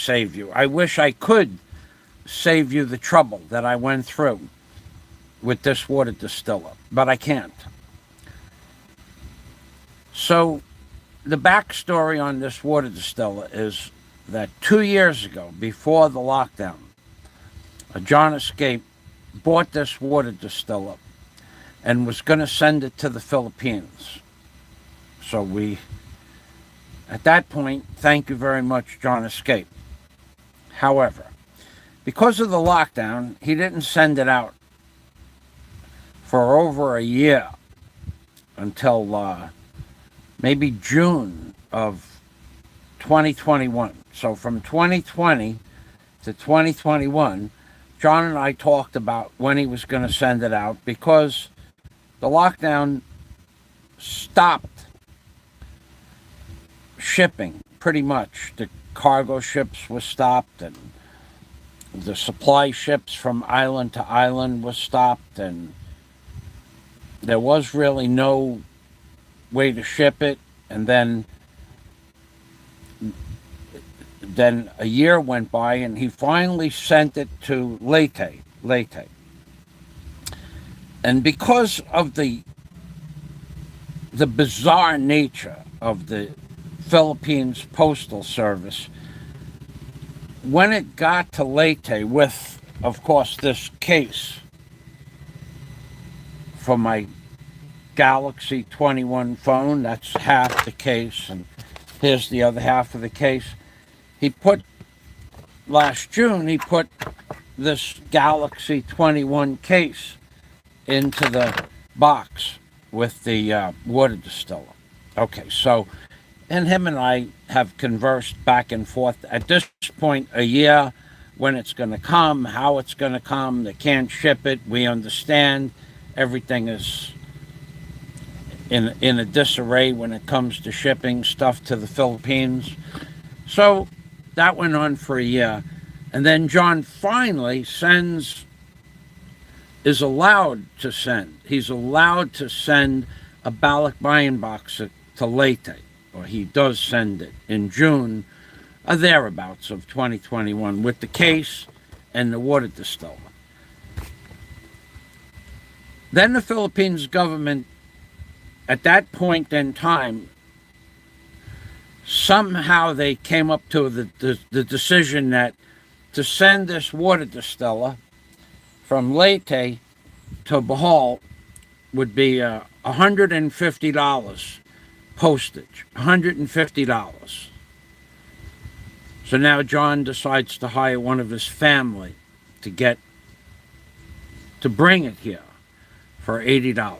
save you. I wish I could save you the trouble that I went through with this water distiller, but I can't. So the backstory on this water distiller is that 2 years ago, before the lockdown, John Escape bought this water distiller and was going to send it to the Philippines. So at that point, thank you very much, John Escape. However, because of the lockdown, he didn't send it out for over a year until maybe June of 2021. So from 2020 to 2021, John and I talked about when he was going to send it out because the lockdown stopped shipping pretty much. The cargo ships were stopped, and the supply ships from island to island were stopped, and there was really no way to ship it. And then a year went by, and he finally sent it to Leyte. And because of the bizarre nature of the Philippines Postal Service, when it got to Leyte with, of course, this case for my Galaxy 21 phone, that's half the case, and here's the other half of the case. Last June, he put this Galaxy 21 case into the box with the water distiller. Okay, so, and him and I have conversed back and forth. At this point, a year, when it's going to come, how it's going to come. They can't ship it. We understand everything is in a disarray when it comes to shipping stuff to the Philippines. So that went on for a year. And then John finally is allowed to send. He's allowed to send a balikbayan box to Leyte, or he does send it in June, or thereabouts of 2021, with the case and the water distiller. Then the Philippines government, at that point in time, somehow they came up to the decision that to send this water distiller from Leyte to Bohol would be $150 postage, $150. So now John decides to hire one of his family to bring it here for $80.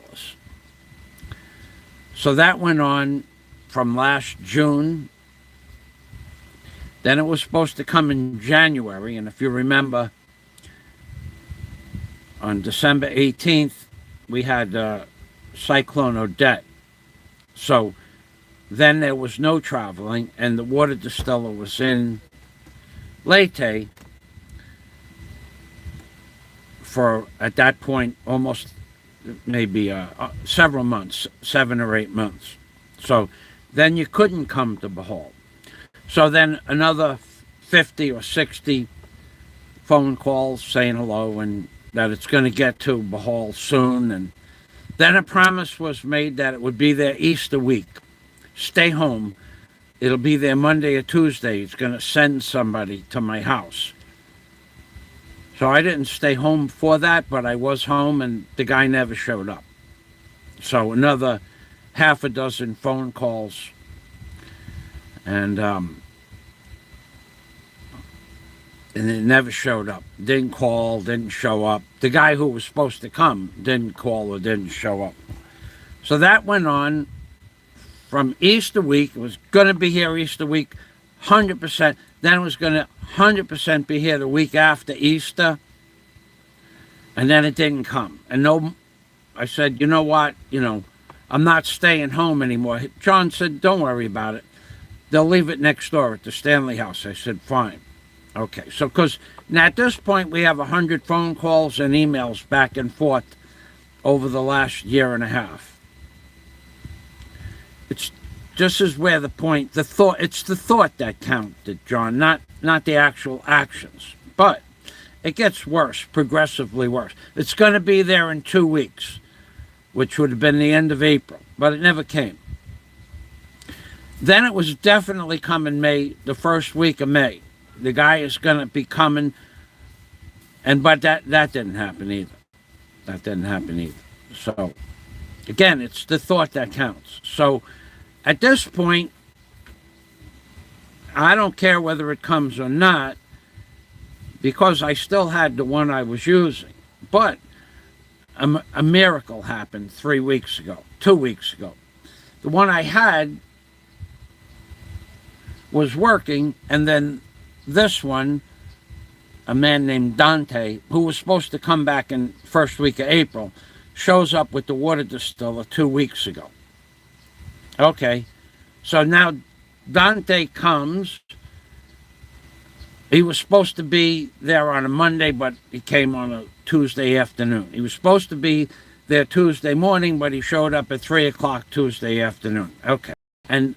So that went on from last June. Then it was supposed to come in January, and if you remember, on December 18th, we had Cyclone Odette. So then there was no traveling, and the water distiller was in Leyte for, at that point, almost maybe several months, 7 or 8 months. So then you couldn't come to Bohol. So then another 50 or 60 phone calls saying hello and that it's going to get to Bohol soon. And then a promise was made that it would be there Easter week. Stay home. It'll be there Monday or Tuesday. It's going to send somebody to my house. So I didn't stay home for that, but I was home, and the guy never showed up. So another half a dozen phone calls, and it never showed up. Didn't call, didn't show up. The guy who was supposed to come didn't call or didn't show up. So that went on from Easter week. It was going to be here Easter week, 100%. Then it was going to 100% be here the week after Easter. And then it didn't come. And I said, you know what? I'm not staying home anymore. John said, don't worry about it. They'll leave it next door at the Stanley House. I said, fine. Okay, so because now at this point we have 100 phone calls and emails back and forth over the last year and a half. It's this is where the point, the thought, it's the thought that counted, John, not the actual actions. But it gets worse, progressively worse. It's going to be there in 2 weeks, which would have been the end of April, but it never came. Then it was definitely coming May, the first week of May. The guy is going to be coming, but that didn't happen either. That didn't happen either. So, again, it's the thought that counts. So, at this point, I don't care whether it comes or not, because I still had the one I was using. But a miracle happened 2 weeks ago. The one I had was working, and then this one, a man named Dante, who was supposed to come back in first week of April, shows up with the water distiller 2 weeks ago. Okay, so now Dante comes. He was supposed to be there on a Monday, but he came on a Tuesday afternoon. He was supposed to be there Tuesday morning, but he showed up at 3 o'clock Tuesday afternoon. Okay, and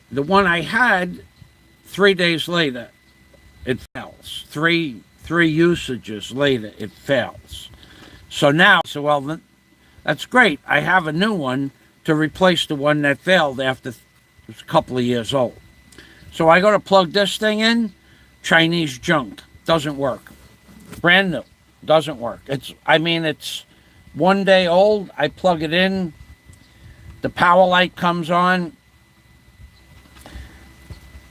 the one I had, 3 days later, it fails. Three usages later, it fails. So now, well, that's great. I have a new one to replace the one that failed after it was a couple of years old. So I go to plug this thing in, Chinese junk. Doesn't work. Brand new. Doesn't work. It's 1 day old. I plug it in. The power light comes on.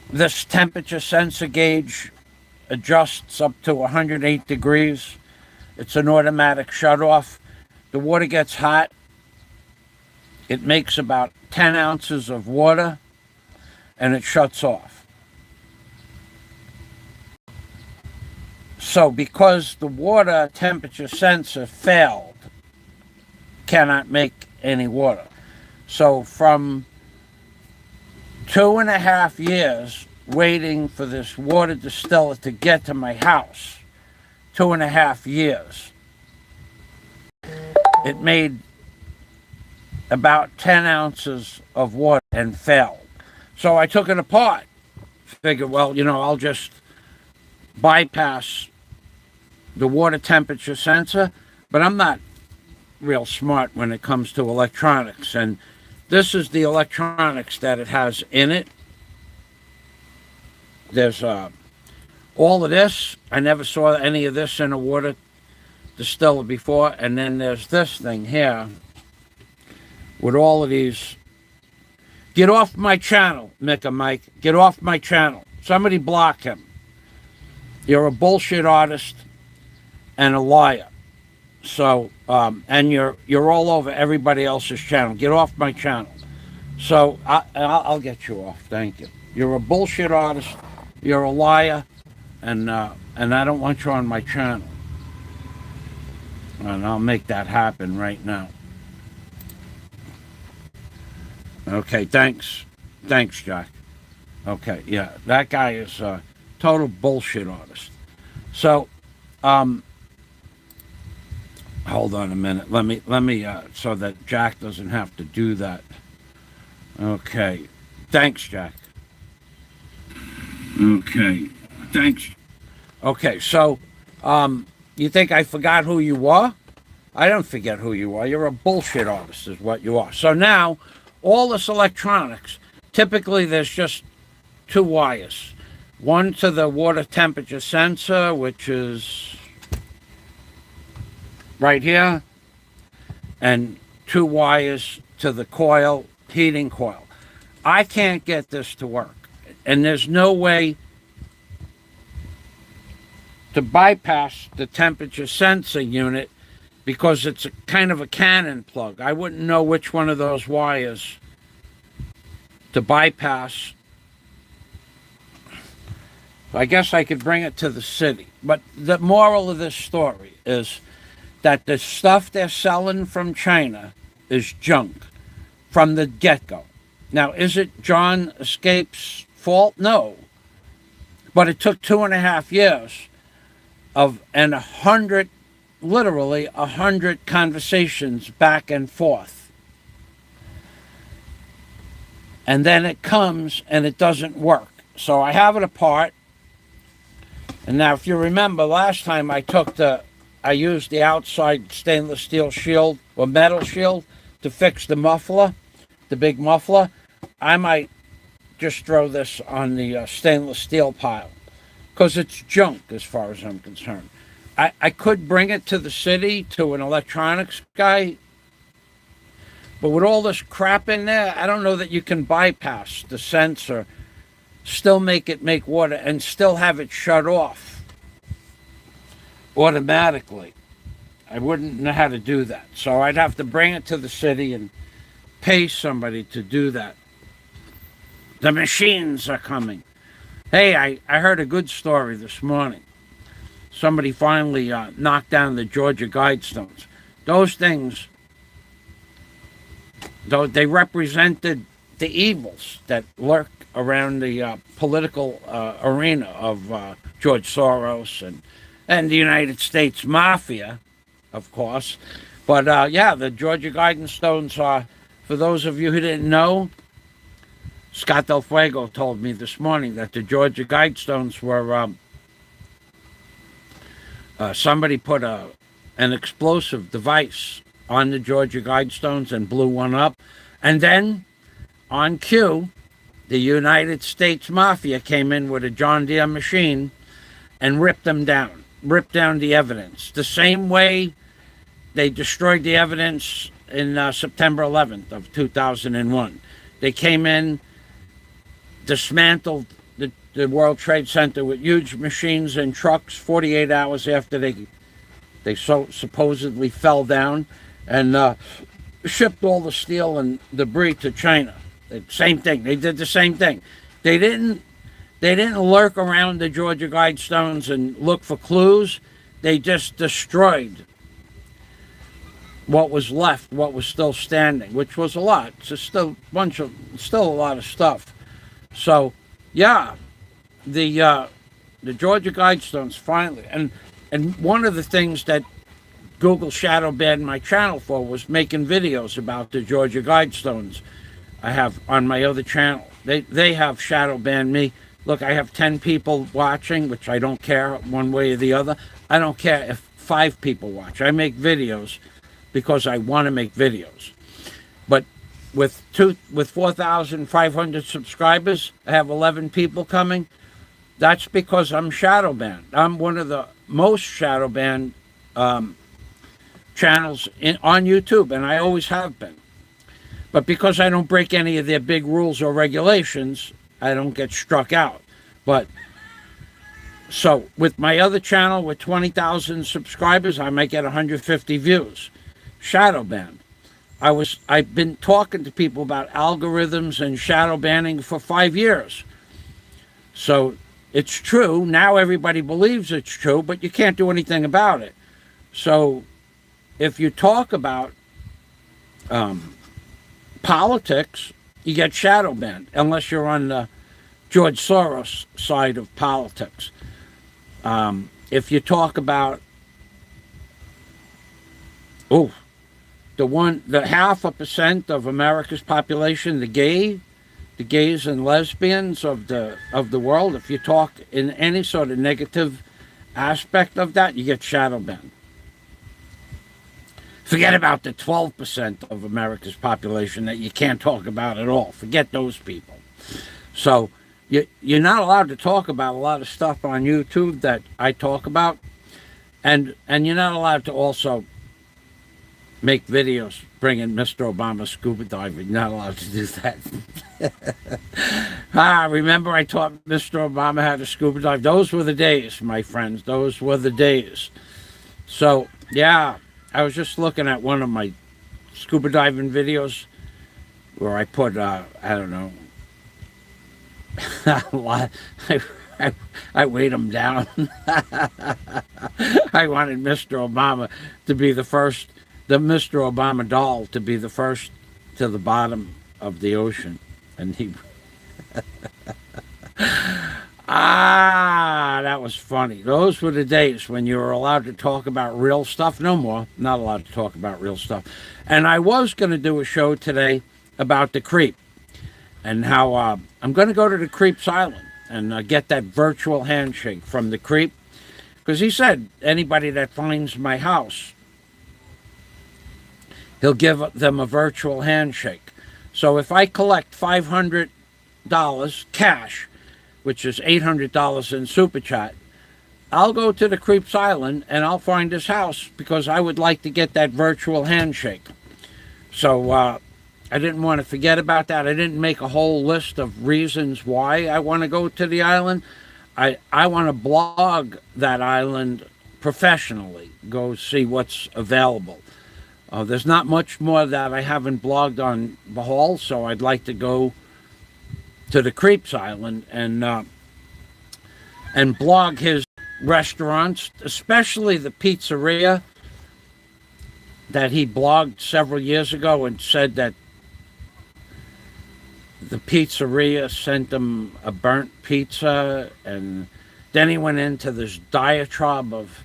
This temperature sensor gauge adjusts up to 108 degrees. It's an automatic shut-off. The water gets hot. It makes about 10 ounces of water, and it shuts off. So because the water temperature sensor failed, cannot make any water. So from 2.5 years waiting for this water distiller to get to my house, 2.5 years, it made about 10 ounces of water and failed. So I took it apart. Figured, well, I'll just bypass the water temperature sensor, but I'm not real smart when it comes to electronics, and this is the electronics that it has in it. There's all of this. I never saw any of this in a water distiller before, and then there's this thing here with all of these. Get off my channel, Mike. Get off my channel. Somebody block him. You're a bullshit artist and a liar. So, and you're all over everybody else's channel. Get off my channel. So I'll get you off. Thank you. You're a bullshit artist. You're a liar, and I don't want you on my channel. And I'll make that happen right now. Okay, thanks, Jack. Okay, yeah, that guy is a total bullshit artist. So, hold on a minute. Let me, so that Jack doesn't have to do that. Okay, thanks, Jack. Okay, thanks. Okay, so, you think I forgot who you are? I don't forget who you are. You're a bullshit artist is what you are. So now, all this electronics, typically there's just 2 wires. One to the water temperature sensor, which is right here, and 2 wires to the coil, heating coil. I can't get this to work, and there's no way to bypass the temperature sensor unit because it's a kind of a Canon plug. I wouldn't know which one of those wires to bypass. I guess I could bring it to the city. But the moral of this story is that the stuff they're selling from China is junk from the get-go. Now, is it John Escape's fault? No. But it took 2.5 years and 100, literally 100 conversations back and forth. and then it comes and it doesn't work. So I have it apart. And now, if you remember, last time I used the outside stainless steel shield or metal shield to fix the muffler, the big muffler. I might just throw this on the stainless steel pile because it's junk as far as I'm concerned. I could bring it to the city to an electronics guy, but with all this crap in there, I don't know that you can bypass the sensor, still make it make water, and still have it shut off automatically. I wouldn't know how to do that. So I'd have to bring it to the city and pay somebody to do that. The machines are coming. Hey, I heard a good story this morning. Somebody finally knocked down the Georgia Guidestones. Those things, though, they represented the evils that lurk around the political arena of George Soros and the United States Mafia, of course. But yeah, the Georgia Guidestones are, for those of you who didn't know, Scott Del Fuego told me this morning that the Georgia Guidestones were, somebody put an explosive device on the Georgia Guidestones and blew one up. And then, on cue, the United States Mafia came in with a John Deere machine and ripped them down, ripped down the evidence. The same way they destroyed the evidence in September 11th of 2001. They came in, dismantled the World Trade Center with huge machines and trucks 48 hours after they supposedly fell down, and shipped all the steel and debris to China. Same thing. They did the same thing. They didn't lurk around the Georgia Guidestones and look for clues. They just destroyed what was left, what was still standing, which was a lot. It's still a lot of stuff. So, yeah, the Georgia Guidestones finally, and one of the things that Google shadow banned my channel for was making videos about the Georgia Guidestones. I have on my other channel. They have shadow banned me. Look, I have 10 people watching, which I don't care one way or the other. I don't care if 5 people watch. I make videos because I want to make videos. But with 4,500 subscribers, I have 11 people coming. That's because I'm shadow banned. I'm one of the most shadow banned channels on YouTube, and I always have been. But because I don't break any of their big rules or regulations, I don't get struck out. But so with my other channel with 20,000 subscribers, I might get 150 views. Shadow banned. I've been talking to people about algorithms and shadow banning for 5 years. So it's true. Now everybody believes it's true, but you can't do anything about it. So if you talk about politics, you get shadow banned, unless you're on the George Soros side of politics. If you talk about, the 0.5% of America's population, the gays and lesbians of the world, if you talk in any sort of negative aspect of that, you get shadow banned. Forget about the 12% of America's population that you can't talk about at all. Forget those people. So you're not allowed to talk about a lot of stuff on YouTube that I talk about, and you're not allowed to also make videos bringing Mr. Obama scuba diving. You're not allowed to do that. Remember I taught Mr. Obama how to scuba dive? Those were the days, my friends. Those were the days. So, yeah, I was just looking at one of my scuba diving videos where I put, I don't know, I weighed him down. I wanted Mr. Obama to be the Mr. Obama doll to be the first to the bottom of the ocean. And he... that was funny. Those were the days when you were allowed to talk about real stuff. No more. Not allowed to talk about real stuff. And I was going to do a show today about the creep. and how I'm going to go to the Creep's Island and get that virtual handshake from the creep, because he said anybody that finds my house, he'll give them a virtual handshake. So if I collect $500 cash, which is $800 in Super Chat, I'll go to the Creep's Island and I'll find his house because I would like to get that virtual handshake. So I didn't want to forget about that. I didn't make a whole list of reasons why I want to go to the island. I want to blog that island professionally, go see what's available. There's not much more that I haven't blogged on Bahal, so I'd like to go to the Creep's Island and blog his restaurants, especially the pizzeria that he blogged several years ago and said that the pizzeria sent him a burnt pizza, and then he went into this diatribe of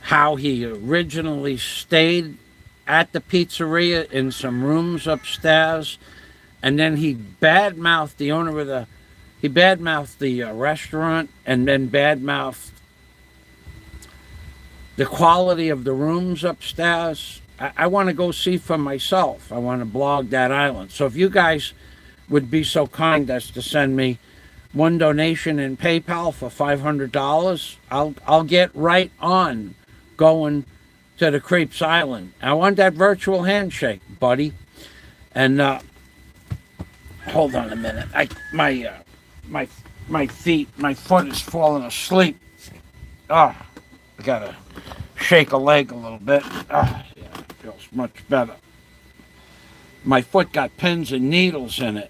how he originally stayed at the pizzeria in some rooms upstairs, and then he badmouthed the owner of he badmouthed the restaurant, and then badmouthed the quality of the rooms upstairs. I want to go see for myself. I want to blog that island. So if you guys would be so kind as to send me one donation in PayPal for $500, I'll get right on going to the Creep's Island. I want that virtual handshake, buddy. And hold on a minute. My foot is falling asleep. Oh, I gotta shake a leg a little bit. Oh, yeah, it feels much better. My foot got pins and needles in it.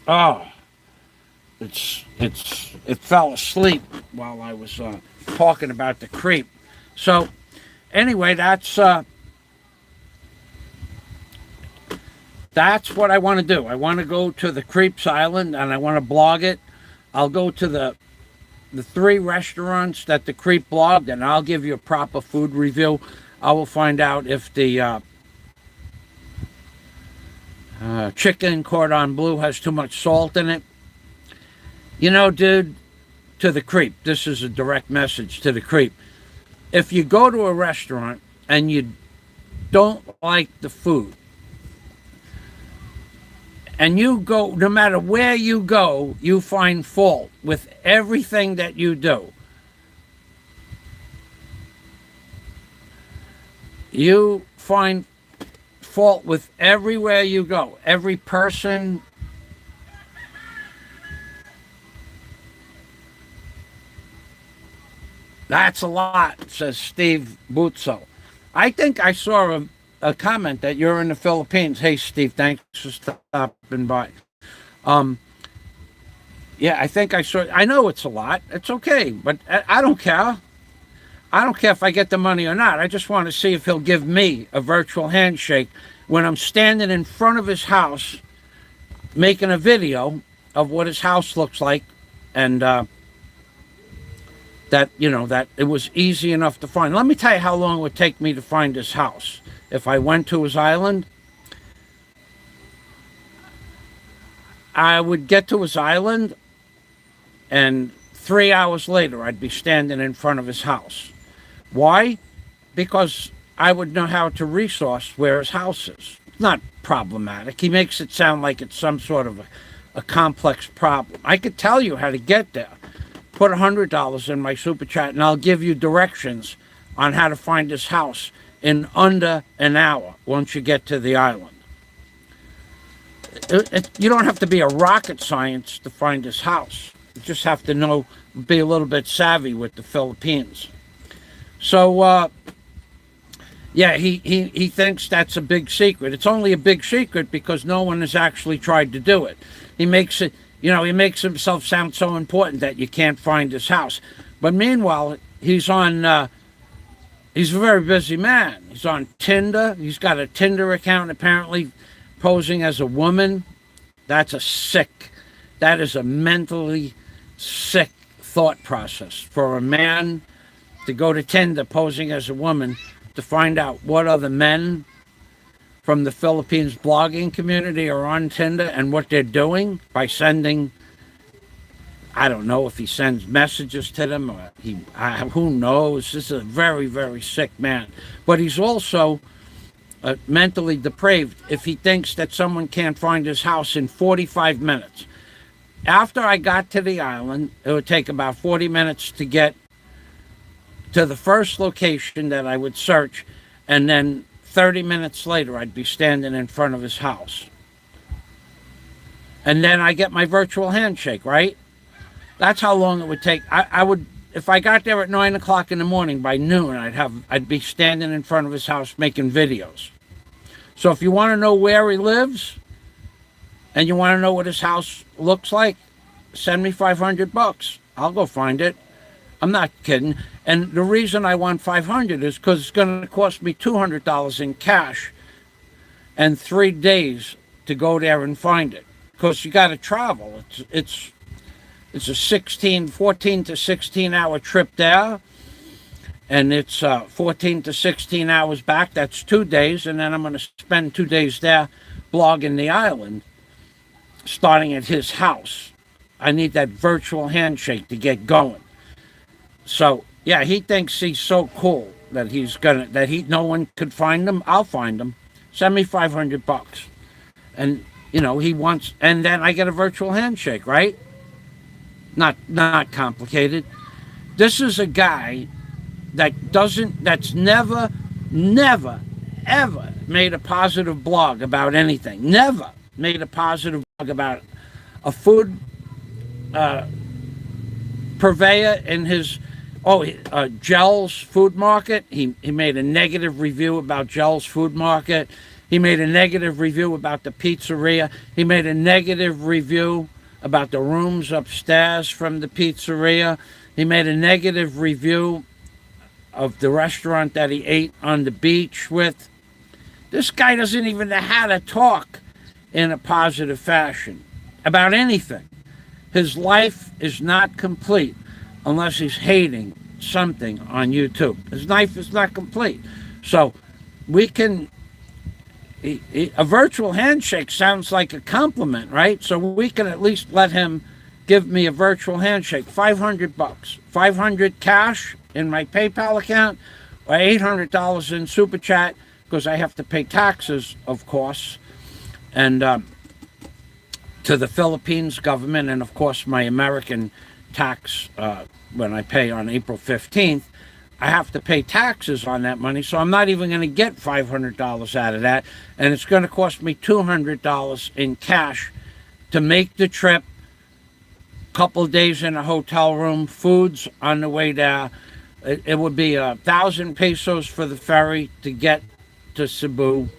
Oh, it fell asleep while I was talking about the creep. So, anyway, that's what I want to do. I want to go to the Creep's Island and I want to blog it. I'll go to the 3 restaurants that the creep blogged, and I'll give you a proper food review. I will find out if the chicken cordon bleu has too much salt in it. You know, dude, to the creep, this is a direct message to the creep. If you go to a restaurant and you don't like the food, and you go, no matter where you go, you find fault with everything that you do. You find fault with everywhere you go. Every person. That's a lot, says Steve Butzo. I think I saw a comment that you're in the Philippines. Hey, Steve, thanks for stopping by. Yeah, I think I saw. I know it's a lot. It's okay, but I don't care. I don't care if I get the money or not. I just want to see if he'll give me a virtual handshake when I'm standing in front of his house making a video of what his house looks like, and that it was easy enough to find. Let me tell you how long it would take me to find his house. If I went to his island, I would get to his island, and 3 hours later, I'd be standing in front of his house. Why? Because I would know how to resource where his house is. It's not problematic. He makes it sound like it's some sort of a complex problem. I could tell you how to get there. Put $100 in my Super Chat, and I'll give you directions on how to find his house in under an hour once you get to the island. You don't have to be a rocket science to find his house. You just have to be a little bit savvy with the Philippines. So, yeah, he thinks that's a big secret. It's only a big secret because no one has actually tried to do it. He makes himself sound so important that you can't find his house. But meanwhile, he's a very busy man. He's on Tinder. He's got a Tinder account, apparently posing as a woman. That is a mentally sick thought process for a man to go to Tinder posing as a woman to find out what other men from the Philippines blogging community are on Tinder and what they're doing by sending, I don't know if he sends messages to them or who knows. This is a very, very sick man. But he's also mentally depraved if he thinks that someone can't find his house in 45 minutes. After I got to the island, it would take about 40 minutes to get to the first location that I would search, and then 30 minutes later, I'd be standing in front of his house. And then I get my virtual handshake, right? That's how long it would take. I would, if I got there at 9 o'clock in the morning, by noon, I'd be standing in front of his house making videos. So if you want to know where he lives, and you want to know what his house looks like, send me $500. I'll go find it. I'm not kidding. And the reason I want $500 is because it's going to cost me $200 in cash and 3 days to go there and find it. Because you got to travel. It's a 14 to 16 hour trip there. And it's 14 to 16 hours back. That's 2 days. And then I'm going to spend 2 days there blogging the island, starting at his house. I need that virtual handshake to get going. So, yeah, he thinks he's so cool that no one could find him. I'll find him. Send me $500. And, he wants, and then I get a virtual handshake, right? Not complicated. This is a guy that's never, ever made a positive blog about anything. Never made a positive blog about a food purveyor in his Gels Food Market. He made a negative review about Gels Food Market. He made a negative review about the pizzeria. He made a negative review about the rooms upstairs from the pizzeria. He made a negative review of the restaurant that he ate on the beach with. This guy doesn't even know how to talk in a positive fashion about anything. His life is not complete unless he's hating something on YouTube. His life is not complete. So we can, a virtual handshake sounds like a compliment, right? So we can at least let him give me a virtual handshake. $500. 500 cash in my PayPal account, or $800 in Super Chat, because I have to pay taxes, of course, and to the Philippines government, and of course my American tax when I pay on April 15th, I have to pay taxes on that money, so I'm not even going to get $500 out of that, and it's going to cost me $200 in cash to make the trip, couple of days in a hotel room, foods on the way there. It would be 1,000 pesos for the ferry to get to Cebu,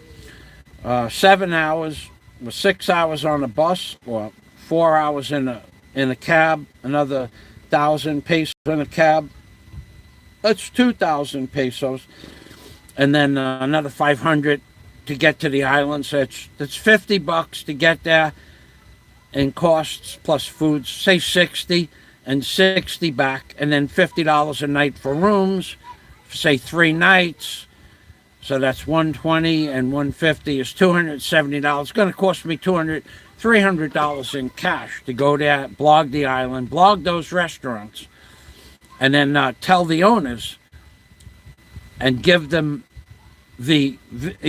7 hours, or 6 hours on a bus, or 4 hours in a cab, another 1,000 pesos in a cab. That's 2,000 pesos, and then another 500 to get to the island. So that's $50 to get there, in costs plus foods, say 60, and 60 back, and then $50 a night for rooms, say 3 nights. So that's 120 and 150 is $270. It's going to cost me $300 in cash to go there, blog the island, blog those restaurants, and then tell the owners and give them the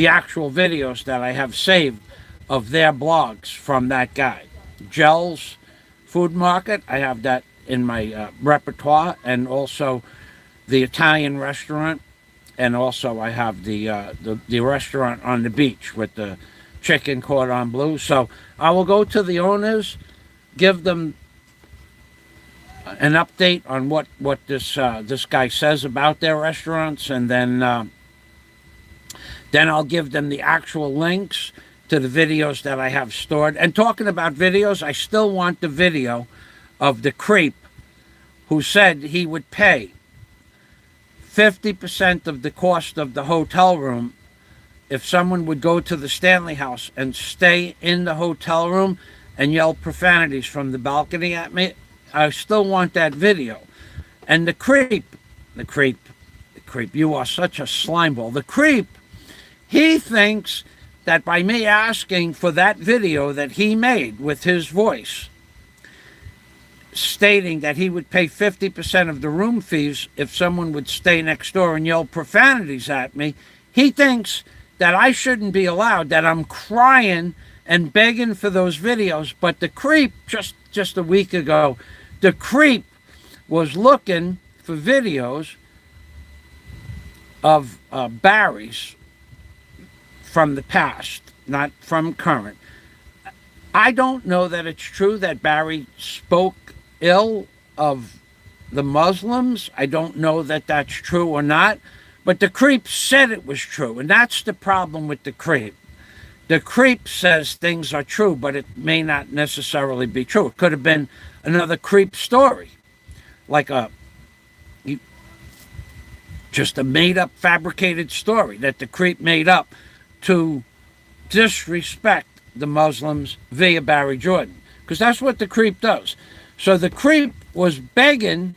actual videos that I have saved of their blogs from that guy. Gels Food Market, I have that in my repertoire, and also the Italian restaurant, and also I have the restaurant on the beach with the chicken cordon bleu. So I will go to the owners, give them an update on what this guy says about their restaurants, and then I'll give them the actual links to the videos that I have stored. And talking about videos, I still want the video of the creep who said he would pay 50% of the cost of the hotel room if someone would go to the Stanley House and stay in the hotel room and yell profanities from the balcony at me. I still want that video. And the creep, you are such a slimeball. The creep, he thinks that by me asking for that video that he made with his voice, stating that he would pay 50% of the room fees if someone would stay next door and yell profanities at me, he thinks that I shouldn't be allowed, that I'm crying and begging for those videos. But the creep, just a week ago, the creep was looking for videos of Barry's from the past, not from current. I don't know that it's true that Barry spoke ill of the Muslims. I don't know that that's true or not, but the creep said it was true, and that's the problem with the creep. The creep says things are true, but it may not necessarily be true. It could have been another creep story, like just a made-up, fabricated story that the creep made up to disrespect the Muslims via Barry Jordan, because that's what the creep does. So the creep was begging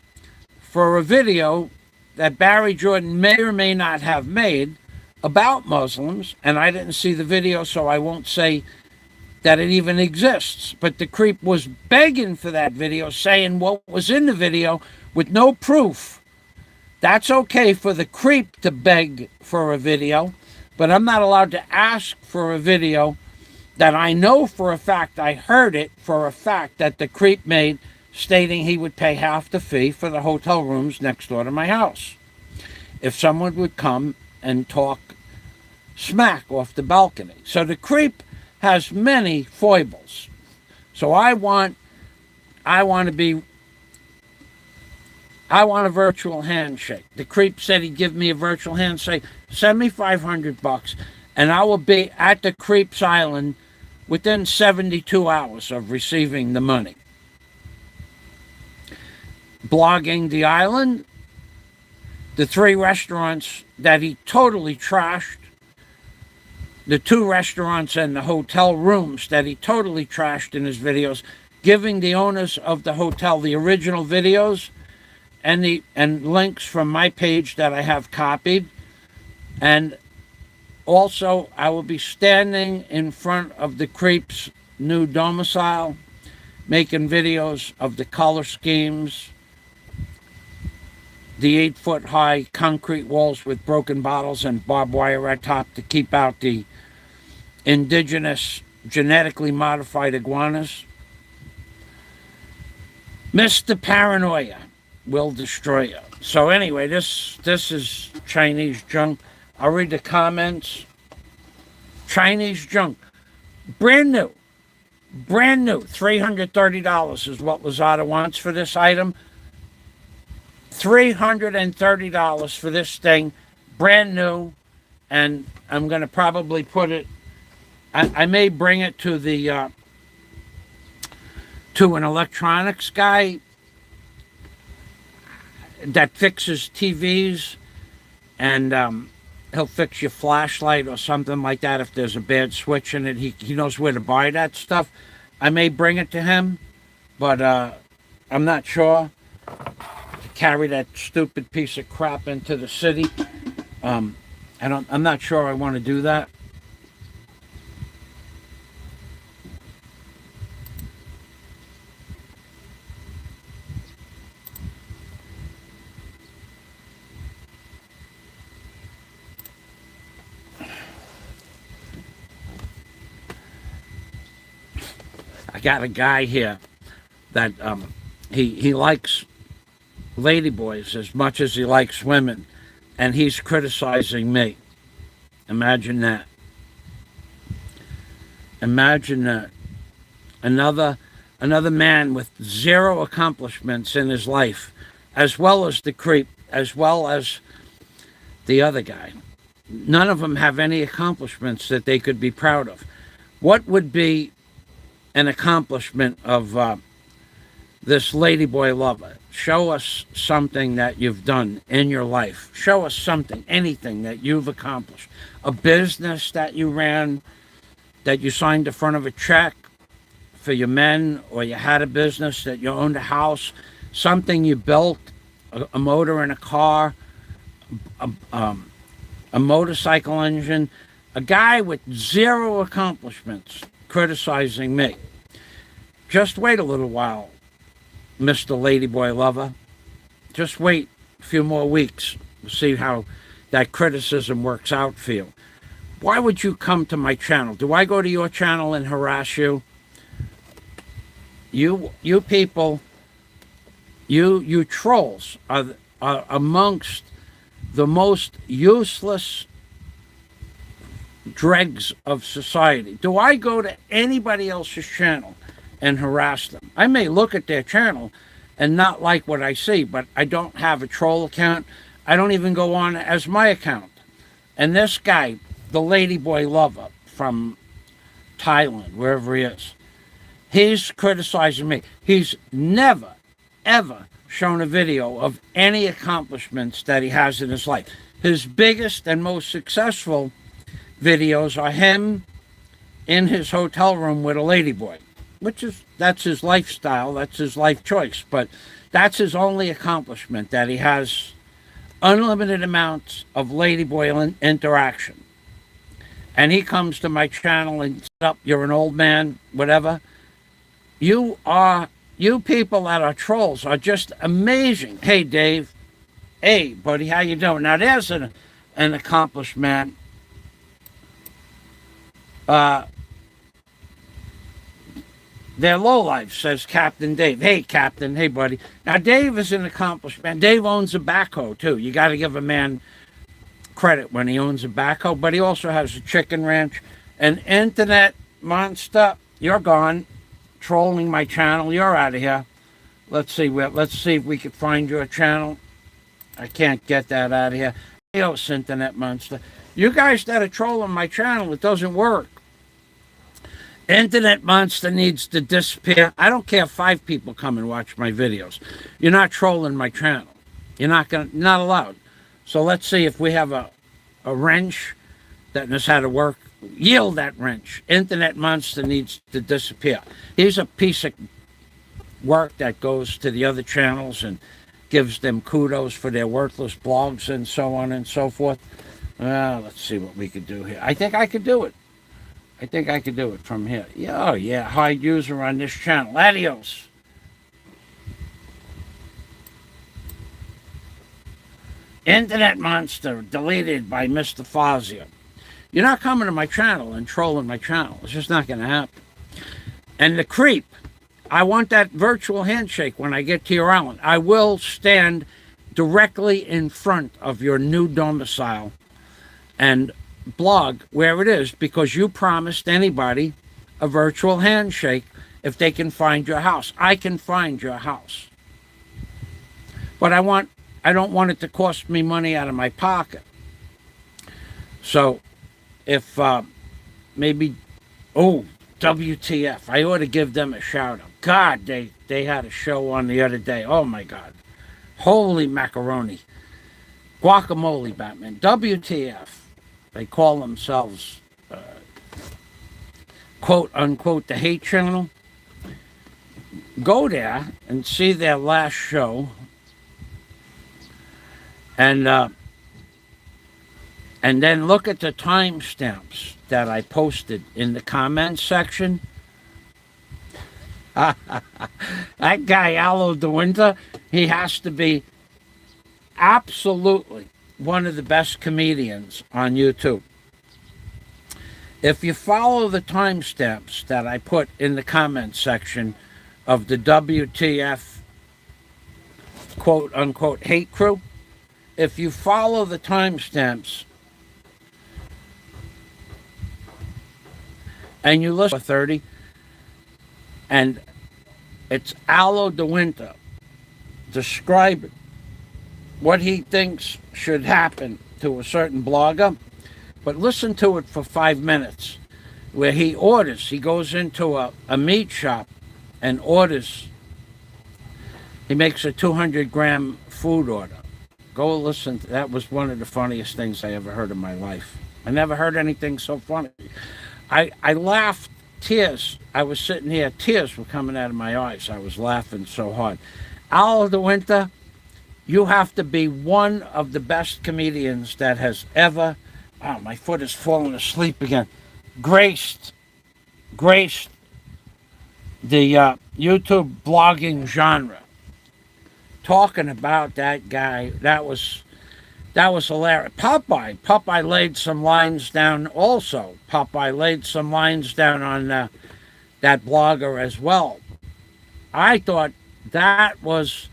for a video that Barry Jordan may or may not have made about Muslims, and I didn't see the video, so I won't say that it even exists. But the creep was begging for that video, saying what was in the video with no proof. That's okay for the creep to beg for a video, but I'm not allowed to ask for a video that I know for a fact, I heard it for a fact, that the creep made, stating he would pay half the fee for the hotel rooms next door to my house if someone would come and talk smack off the balcony. So the creep has many foibles. So I want a virtual handshake. The creep said he'd give me a virtual handshake. Send me $500 and I will be at the creep's island within 72 hours of receiving the money. Blogging the island, the 3 restaurants that he totally trashed, the 2 restaurants and the hotel rooms that he totally trashed in his videos, giving the owners of the hotel the original videos and links from my page that I have copied. And also, I will be standing in front of the creep's new domicile, making videos of the color schemes, the 8-foot-high concrete walls with broken bottles and barbed wire at top to keep out the indigenous genetically modified iguanas. Mr. Paranoia will destroy you. So anyway, this is Chinese junk. I'll read the comments. Chinese junk. Brand new. $330 is what Lazada wants for this item. $330 for this thing. Brand new. And I'm going to probably put it, I may bring it to the to an electronics guy that fixes TVs, and he'll fix your flashlight or something like that if there's a bad switch in it. He knows where to buy that stuff. I may bring it to him, but I'm not sure. To carry that stupid piece of crap into the city, I'm not sure I want to do that. I got a guy here that he likes ladyboys as much as he likes women, and he's criticizing me. Imagine that. Imagine that. Another man with 0 accomplishments in his life, as well as the creep, as well as the other guy. None of them have any accomplishments that they could be proud of. What would be an accomplishment of this ladyboy lover? Show us something that you've done in your life. Show us something, anything that you've accomplished. A business that you ran, that you signed the front of a check for your men, or you had a business, that you owned a house, something you built, a motor in a car, a motorcycle engine, A guy with zero accomplishments criticizing me. Just wait a little while, Mr. Ladyboy Lover. Just wait a few more weeks to see how that criticism works out for you. Why would you come to my channel? Do I go to your channel and harass you? You people, you trolls are amongst the most useless dregs of society. Do I go to anybody else's channel and harass them? I may look at their channel and not like what I see, but I don't have a troll account. I don't even go on as my account. And this guy, the Ladyboy Lover from Thailand, wherever he is, he's criticizing me. He's never, ever shown a video of any accomplishments that he has in his life. His biggest and most successful videos are him in his hotel room with a ladyboy, that's his lifestyle, that's his life choice, but that's his only accomplishment, that he has unlimited amounts of ladyboy interaction. And he comes to my channel and says, up, you're an old man, whatever. You people that are trolls are just amazing. Hey, Dave. Hey, buddy, how you doing? Now, there's an accomplished man. They're lowlife, says Captain Dave. Hey, Captain. Hey, buddy. Now, Dave is an accomplished man. Dave owns a backhoe, too. You got to give a man credit when he owns a backhoe, but he also has a chicken ranch. An internet monster, you're gone. Trolling my channel, you're out of here. Let's see if we can find your channel. I can't get that out of here. Adios, internet monster. You guys that are trolling my channel, it doesn't work. Internet monster needs to disappear. I don't care if 5 people come and watch my videos. You're not trolling my channel. You're not allowed. So let's see if we have a wrench that knows how to work. Yield that wrench. Internet monster needs to disappear. He's a piece of work that goes to the other channels and gives them kudos for their worthless blogs and so on and so forth. Let's see what we could do here. I think I could do it. I think I could do it from here. Yeah, oh yeah, hide user on this channel. Adios. Internet monster deleted by Mr. Fazio. You're not coming to my channel and trolling my channel. It's just not going to happen. And the creep, I want that virtual handshake when I get to your island. I will stand directly in front of your new domicile and blog where it is, because you promised anybody a virtual handshake if they can find your house. I can find your house. But I don't want it to cost me money out of my pocket. So if maybe, WTF, I ought to give them a shout out. God, they had a show on the other day. Oh my God. Holy macaroni. Guacamole, Batman. WTF. They call themselves, quote unquote, the hate channel. Go there and see their last show. And then look at the timestamps that I posted in the comments section. That guy, Aloe de Winter, he has to be absolutely one of the best comedians on YouTube. If you follow the timestamps that I put in the comments section of the WTF, quote unquote, hate crew, if you follow the timestamps and you listen to 30, and it's Aloe de Winter describing what he thinks should happen to a certain blogger, but listen to it for 5 minutes, where he goes into a meat shop and orders, he makes a 200-gram food order. Go listen. That was one of the funniest things I ever heard in my life. I never heard anything so funny. I laughed, tears. I was sitting here, tears were coming out of my eyes. I was laughing so hard. Aloe de Winter, you have to be one of the best comedians that has ever Oh, my foot is falling asleep again. Graced the YouTube blogging genre. Talking about that guy, that was hilarious. Popeye laid some lines down also. Popeye laid some lines down on that blogger as well. I thought that was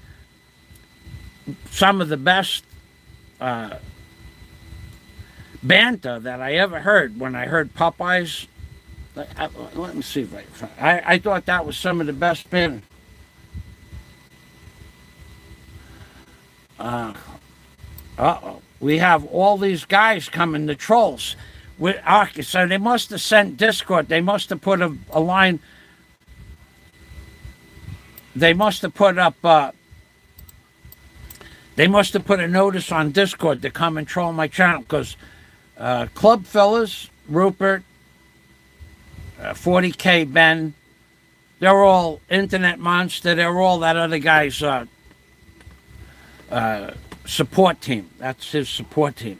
some of the best banter that I ever heard when I heard Popeye's. Let me see if I thought that was some of the best banter. We have all these guys coming, the trolls. So they must have sent Discord. They must have put a line. They must have put up. They must have put a notice on Discord to come and troll my channel because Club Fellas, Rupert, 40K Ben, they're all Internet Monster. They're all that other guy's support team. That's his support team.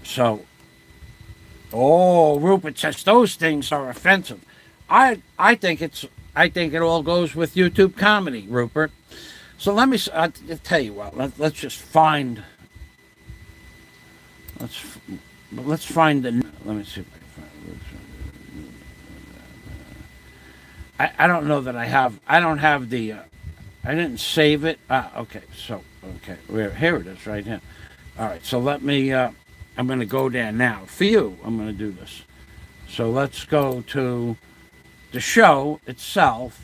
So, Rupert says those things are offensive. I think it all goes with YouTube comedy, Rupert. So let me I'll tell you what. Let's just find. Let's find the. Let me see if I can find. I don't know that I have. I don't have the. I didn't save it. Okay. So okay. Here it is, right here. All right. So let me. I'm going to go there now. For you, I'm going to do this. So let's go to the show itself.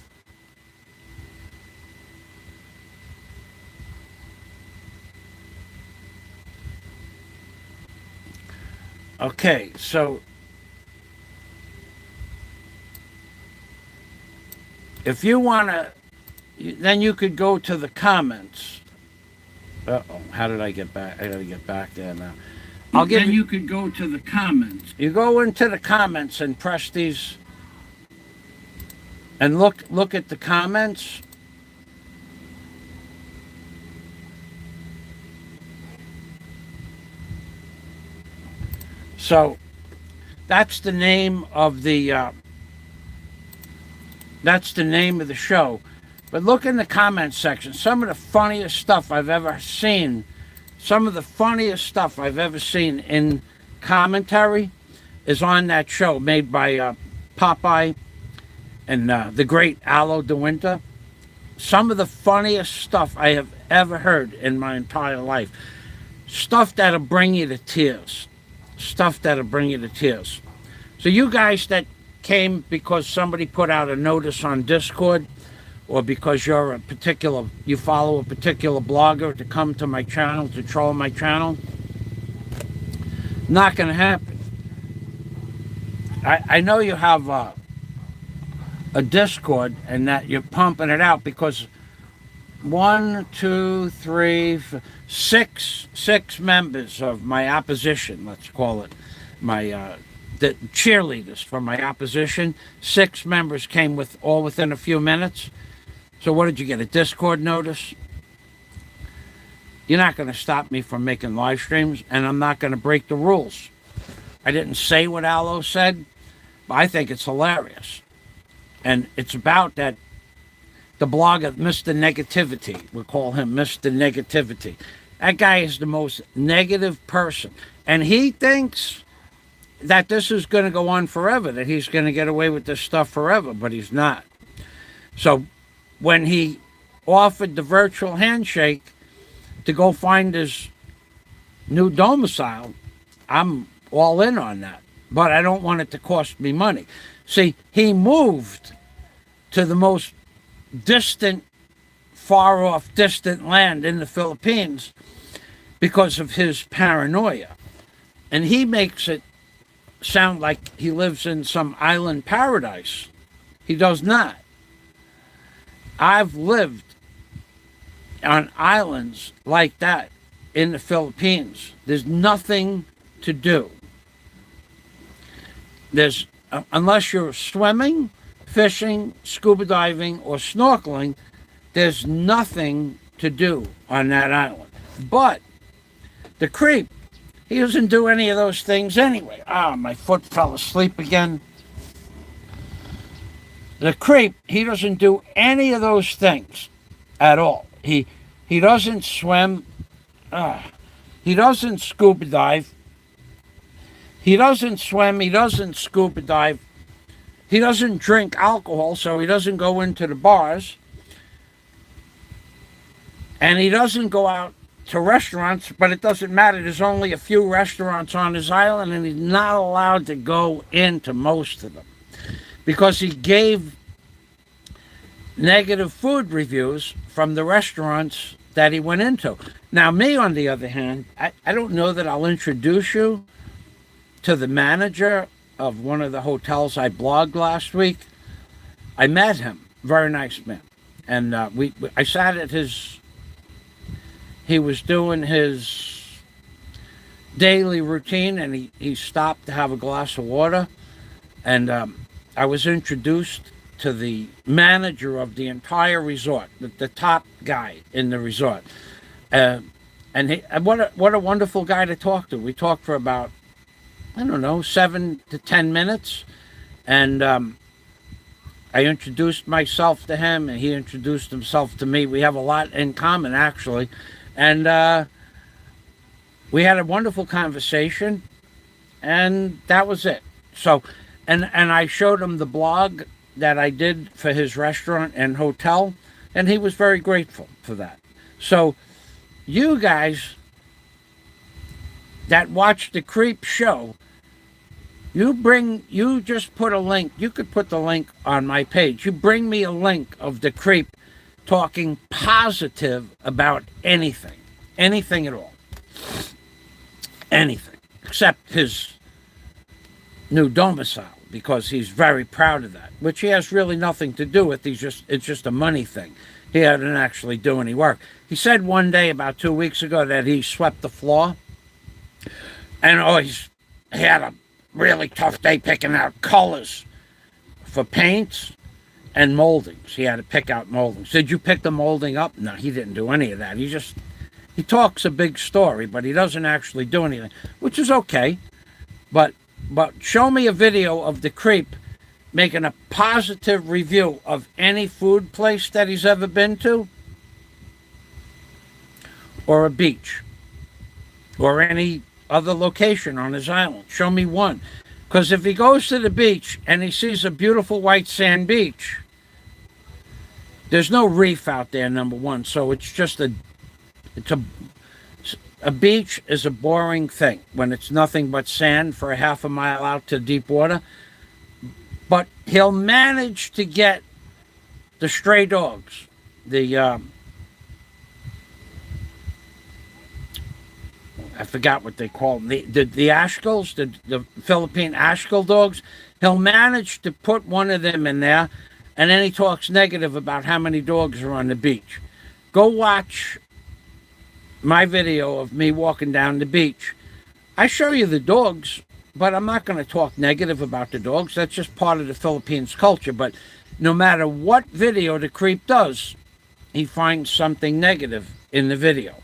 Okay, so if you want to, then you could go to the comments. How did I get back? I got to get back there now. You could go to the comments. You go into the comments and press these, and look at the comments. So that's the name of the show. But look in the comments section. Some of the funniest stuff I've ever seen. Some of the funniest stuff I've ever seen in commentary is on that show made by Popeye and the great Aloe de Winter. Some of the funniest stuff I have ever heard in my entire life. Stuff that'll bring you to tears. Stuff that'll bring you to tears. So you guys that came because somebody put out a notice on Discord, or because you follow a particular blogger to come to my channel, to troll my channel, not going to happen. I know you have a Discord and that you're pumping it out because 6 members of my opposition, let's call it, the cheerleaders from my opposition, 6 members came within a few minutes. So what did you get, a Discord notice? You're not going to stop me from making live streams, and I'm not going to break the rules. I didn't say what Aloe said, but I think it's hilarious. And it's about that. The blogger, Mr. Negativity, we call him Mr. Negativity. That guy is the most negative person. And he thinks that this is going to go on forever, that he's going to get away with this stuff forever, but he's not. So when he offered the virtual handshake to go find his new domicile, I'm all in on that. But I don't want it to cost me money. See, he moved to the most far off distant land in the Philippines because of his paranoia. And he makes it sound like he lives in some island paradise. He does not. I've lived on islands like that in the Philippines. There's nothing to do. Unless you're swimming, fishing, scuba diving, or snorkeling, there's nothing to do on that island. But the creep, He doesn't do any of those things anyway. Ah, my foot fell asleep again. The creep, he doesn't do any of those things at all. He doesn't swim. He doesn't scuba dive. He doesn't swim. He doesn't scuba dive. He doesn't drink alcohol, so he doesn't go into the bars. And he doesn't go out to restaurants, but it doesn't matter. There's only a few restaurants on his island, and he's not allowed to go into most of them because he gave negative food reviews from the restaurants that he went into. Now, me, on the other hand, I don't know that I'll introduce you to the manager of one of the hotels I blogged last week. I met him. Very nice man. And I sat at his... He was doing his daily routine, and he stopped to have a glass of water. And I was introduced to the manager of the entire resort, the top guy in the resort. And what a wonderful guy to talk to. We talked for about, I don't know, 7 to 10 minutes. And I introduced myself to him, and he introduced himself to me. We have a lot in common, actually. And we had a wonderful conversation, and that was it. So, and I showed him the blog that I did for his restaurant and hotel, and he was very grateful for that. So, you guys that watch the Creep Show, you just put a link. You could put the link on my page. You bring me a link of the Creep talking positive about anything at all. Anything, except his new domicile, because he's very proud of that, which he has really nothing to do with. It's just a money thing. He didn't actually do any work. He said one day about 2 weeks ago that he swept the floor, and he had a really tough day picking out colors for paints and moldings. He had to pick out moldings. Did you pick the molding up? No, he didn't do any of that. He talks a big story, but he doesn't actually do anything, which is okay. But show me a video of the Creep making a positive review of any food place that he's ever been to, or a beach, or any other location on his island. Show me one. Because if he goes to the beach and he sees a beautiful white sand beach, there's no reef out there, number one. So it's just a beach is a boring thing when it's nothing but sand for a half a mile out to deep water. But he'll manage to get the stray dogs, I forgot what they call them, the Ashkals, the Philippine Ashkal dogs. He'll manage to put one of them in there, and then he talks negative about how many dogs are on the beach. Go watch my video of me walking down the beach. I show you the dogs, but I'm not going to talk negative about the dogs. That's just part of the Philippines culture. But no matter what video the Creep does, he finds something negative in the video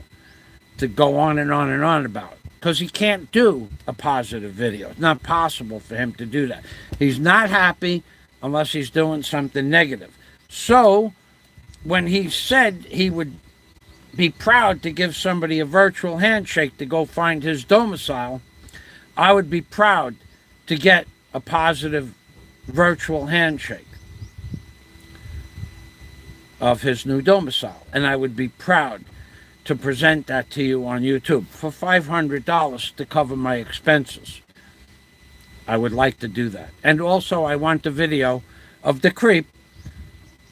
to go on and on and on about, because he can't do a positive video. It's not possible for him to do that. He's not happy unless he's doing something negative. So when he said he would be proud to give somebody a virtual handshake to go find his domicile, I would be proud to get a positive virtual handshake of his new domicile, and I would be proud to present that to you on YouTube for $500 to cover my expenses. I would like to do that. And also, I want the video of the Creep.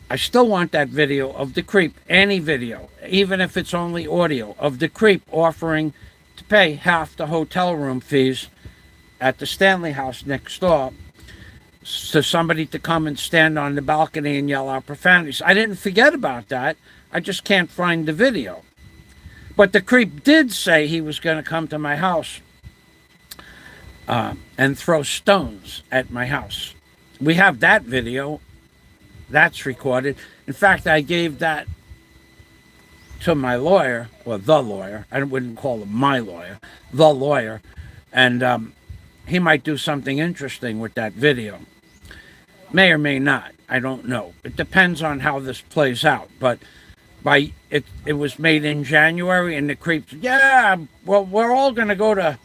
I still want that video of the Creep, any video, even if it's only audio, of the Creep offering to pay half the hotel room fees at the Stanley House next door to somebody to come and stand on the balcony and yell out profanities. I didn't forget about that. I just can't find the video. But the Creep did say he was going to come to my house and throw stones at my house. We have that video. That's recorded. In fact, I gave that to my lawyer, or the lawyer. I wouldn't call him my lawyer, the lawyer, and he might do something interesting with that video. May or may not. I don't know. It depends on how this plays out. But it was made in January, and the creeps, yeah, well, we're all going to go to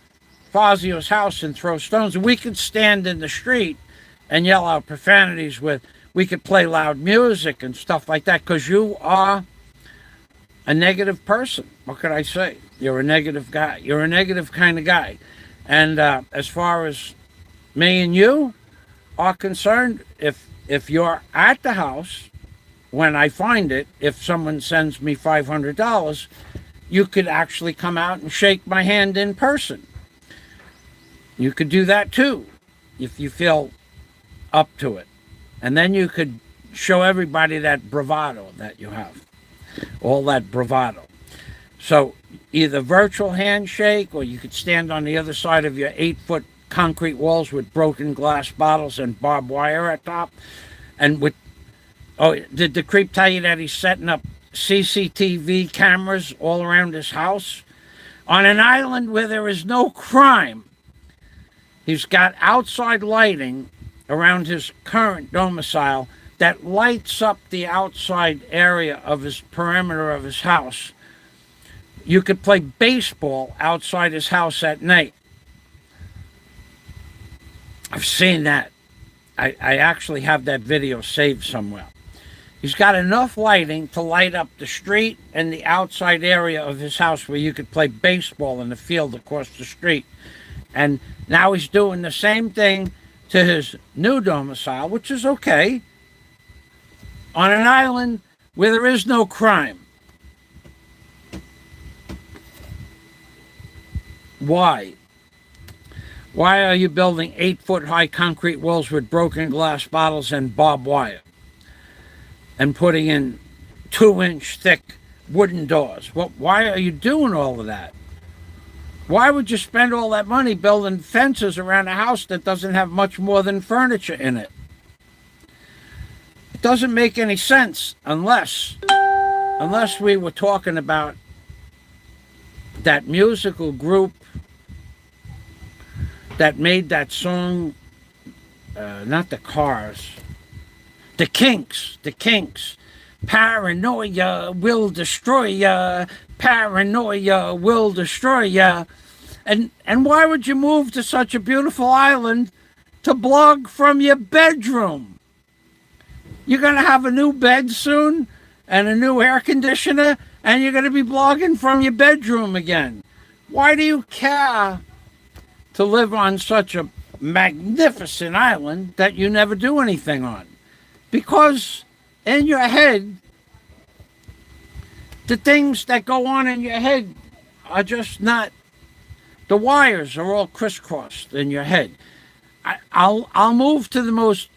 Fazio's house and throw stones. We could stand in the street and yell out profanities we could play loud music and stuff like that, because you are a negative person. What could I say? You're a negative guy. You're a negative kind of guy. And as far as me and you are concerned, if you're at the house when I find it, if someone sends me $500, you could actually come out and shake my hand in person. You could do that too, if you feel up to it. And then you could show everybody that bravado that you have. All that bravado. So either virtual handshake, or you could stand on the other side of your 8-foot concrete walls with broken glass bottles and barbed wire at top. And did the creep tell you that he's setting up CCTV cameras all around his house? On an island where there is no crime, he's got outside lighting around his current domicile that lights up the outside area of his perimeter of his house. You could play baseball outside his house at night. I've seen that. I actually have that video saved somewhere. He's got enough lighting to light up the street and the outside area of his house where you could play baseball in the field across the street. And now he's doing the same thing to his new domicile, which is okay, on an island where there is no crime. Why? Why are you building 8-foot high concrete walls with broken glass bottles and barbed wire? And putting in 2-inch thick wooden doors? Well, why are you doing all of that? Why would you spend all that money building fences around a house that doesn't have much more than furniture in it? It doesn't make any sense unless we were talking about that musical group that made that song, not the Cars, the Kinks. Paranoia will destroy ya. Paranoia will destroy ya. And why would you move to such a beautiful island to blog from your bedroom? You're going to have a new bed soon and a new air conditioner, and you're going to be blogging from your bedroom again. Why do you care to live on such a magnificent island that you never do anything on? Because in your head, the things that go on in your head are just not, the wires are all crisscrossed in your head. I'll move to the most,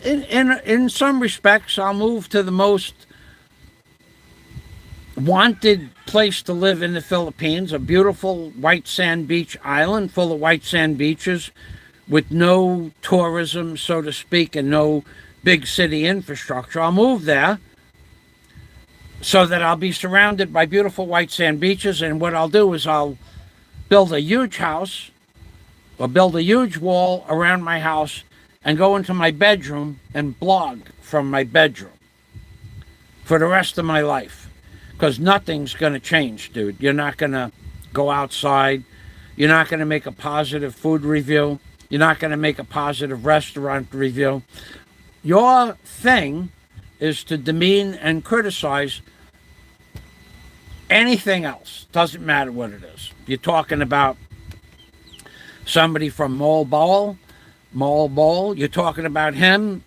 in some respects, I'll move to the most wanted place to live in the Philippines, a beautiful white sand beach island full of white sand beaches with no tourism, so to speak, and no big city infrastructure. I'll move there so that I'll be surrounded by beautiful white sand beaches, and what I'll do is I'll build a huge house or build a huge wall around my house and go into my bedroom and blog from my bedroom for the rest of my life. Because nothing's going to change, dude. You're not going to go outside. You're not going to make a positive food review. You're not going to make a positive restaurant review. Your thing is to demean and criticize anything else. Doesn't matter what it is. You're talking about somebody from Mole Bowl. You're talking about him.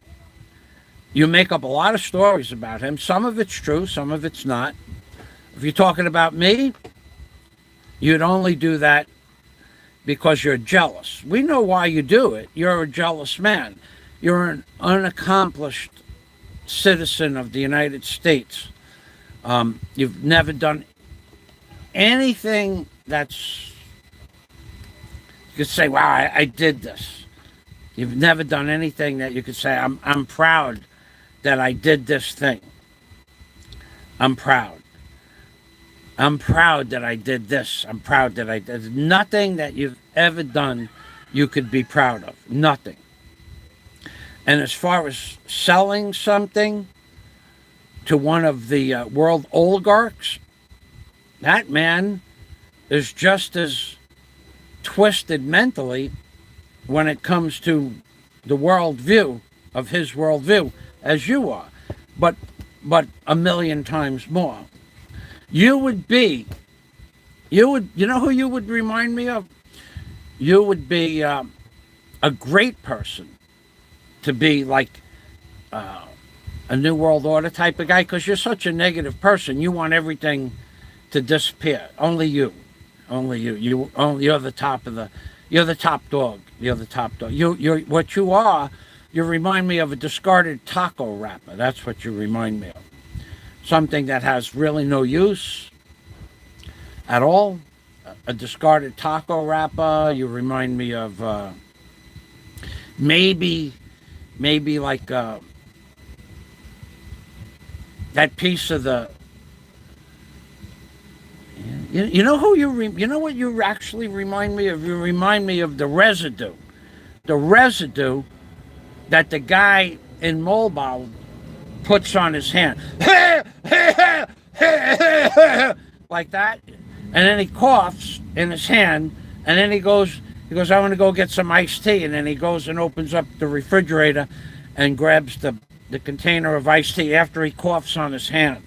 You make up a lot of stories about him. Some of it's true, some of it's not. If you're talking about me, you'd only do that because you're jealous. We know why you do it. You're a jealous man. You're an unaccomplished citizen of the United States. You've never done anything that's, you could say, wow, I did this. You've never done anything that you could say, I'm proud that I did this thing. I'm proud. I'm proud that I did this. I'm proud that I did. There's nothing that you've ever done you could be proud of. Nothing. And as far as selling something to one of the world oligarchs, that man is just as twisted mentally when it comes to the worldview of his worldview as you are, but a million times more. You would be, you know who you would remind me of? You would be a great person to be like a New World Order type of guy, because you're such a negative person. You want everything to disappear. Only you. Only you. You're the top of the. You're the top dog. You're the top dog. You're what you are. You remind me of a discarded taco wrapper. That's what you remind me of. Something that has really no use at all. A discarded taco wrapper. You remind me of maybe like that piece of the. You know who you know what you actually remind me of? You remind me of the residue that the guy in Mobile puts on his hand, like that, and then he coughs in his hand, and then he goes, I want to go get some iced tea, and then he goes and opens up the refrigerator and grabs the container of iced tea after he coughs on his hand.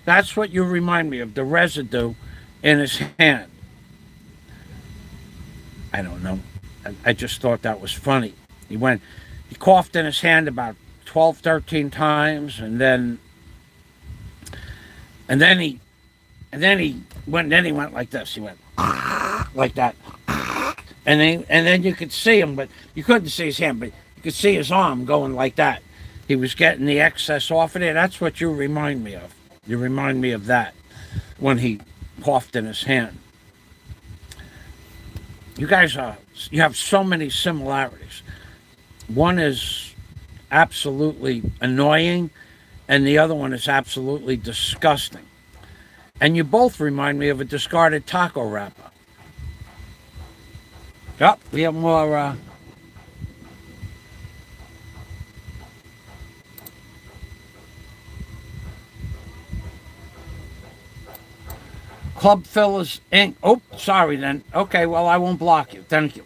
That's what you remind me of, the residue in his hand. I don't know. I just thought that was funny. He coughed in his hand about 12, 13 times, and then he went like this. He went like that, and then you could see him, but you couldn't see his hand, but you could see his arm going like that. He was getting the excess off of there. That's what you remind me of. You remind me of that when he coughed in his hand. You guys you have so many similarities. One is absolutely annoying, and the other one is absolutely disgusting. And you both remind me of a discarded taco wrapper. Yep, we have more. Club Fillers Inc. Oh, sorry then. Okay, well, I won't block you. Thank you.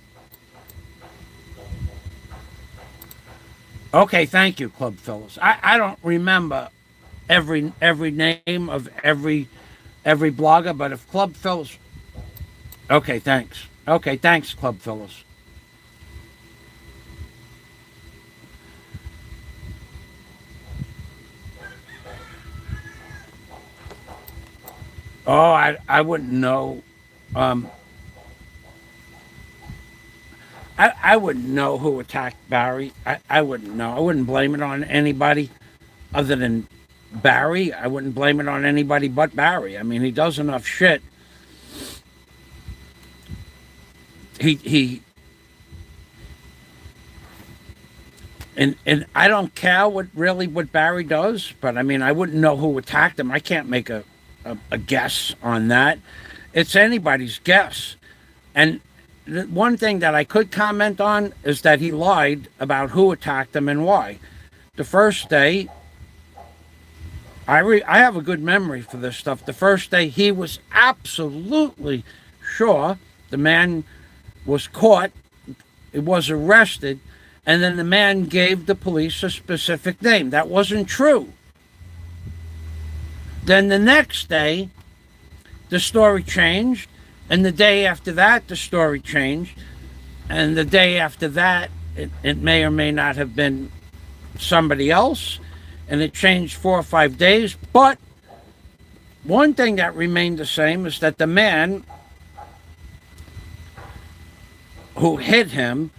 Okay, thank you, Club Fillers. I don't remember every name of every blogger, but if Club Fillers... Okay, thanks. Okay, thanks, Club Fillers. Oh, I wouldn't know. I wouldn't know who attacked Barry. I wouldn't know. I wouldn't blame it on anybody other than Barry. I wouldn't blame it on anybody but Barry. I mean, he does enough shit. And I don't care what Barry does, but I mean, I wouldn't know who attacked him. I can't make a guess on that. It's anybody's guess. And the one thing that I could comment on is that he lied about who attacked him and why. The first day, I have a good memory for this stuff. The first day, he was absolutely sure the man was caught, it was arrested, and then the man gave the police a specific name. That wasn't true. Then the next day, the story changed, and the day after that, the story changed, and the day after that, it may or may not have been somebody else, and it changed 4 or 5 days. But one thing that remained the same is that the man who hit him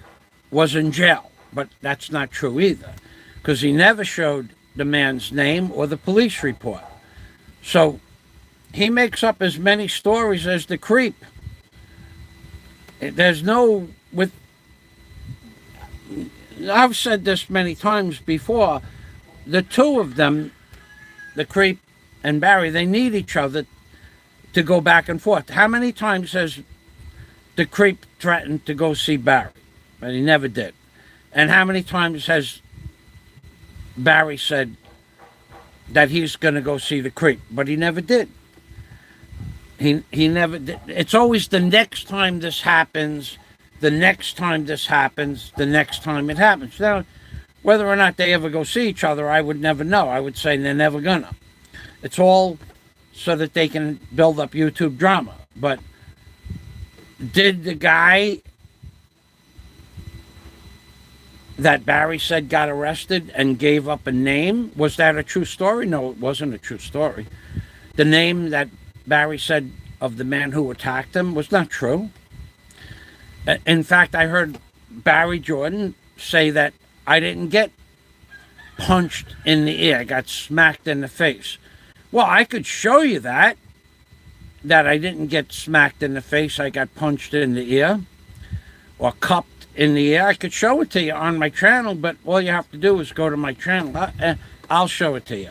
was in jail. But that's not true either, because he never showed the man's name or the police report. So he makes up as many stories as the creep. There's no, I've said this many times before, the two of them, the creep and Barry, they need each other to go back and forth. How many times has the creep threatened to go see Barry? But he never did. And how many times has Barry said that he's going to go see the creep? But he never did. He never did. It's always the next time this happens, the next time this happens, the next time it happens. Now, whether or not they ever go see each other, I would never know. I would say they're never gonna. It's all so that they can build up YouTube drama. But did the guy that Barry said got arrested and gave up a name, was that a true story? No, it wasn't a true story. The name that Barry said of the man who attacked him was not true. In fact, I heard Barry Jordan say that I didn't get punched in the ear. I got smacked in the face. Well, I could show you that I didn't get smacked in the face. I got punched in the ear or cupped in the ear. I could show it to you on my channel, but all you have to do is go to my channel. I'll show it to you.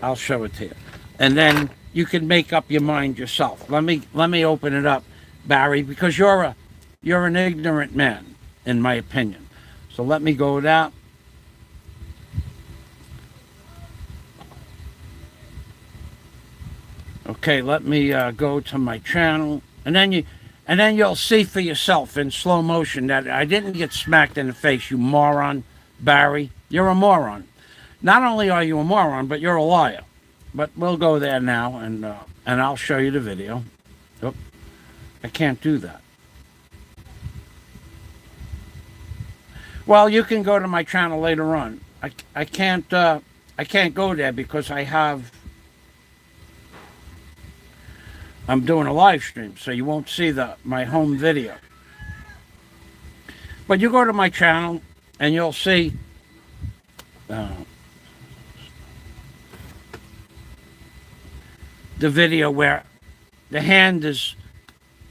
I'll show it to you. And then you can make up your mind yourself. Let me open it up, Barry, because you're an ignorant man, in my opinion. So let me go with that. Okay, let me go to my channel, and then you'll see for yourself in slow motion that I didn't get smacked in the face, you moron, Barry. You're a moron. Not only are you a moron, but you're a liar. But we'll go there now, and I'll show you the video. Oh, I can't do that. Well, you can go to my channel later on. I can't go there because I'm doing a live stream, so you won't see my home video. But you go to my channel and you'll see the video where the hand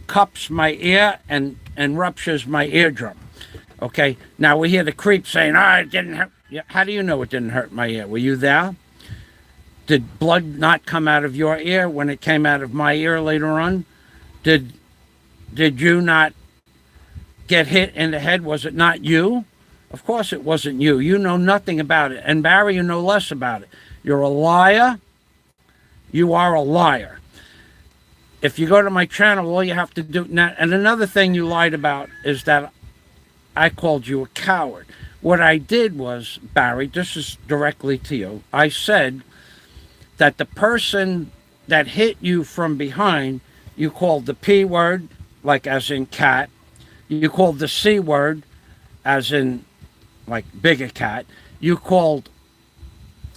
cups my ear and ruptures my eardrum. Okay, now we hear the creep saying, it didn't hurt. How do you know it didn't hurt my ear? Were you there? Did blood not come out of your ear when it came out of my ear later on? Did you not get hit in the head? Was it not you? Of course it wasn't you. You know nothing about it. And Barry, you know less about it. You're a liar. You are a liar. If you go to my channel, all you have to do now, and another thing you lied about is that I called you a coward. What I did was, Barry, this is directly to you. I said that the person that hit you from behind, you called the P word, like as in cat. You called the C word, as in like bigger cat. You called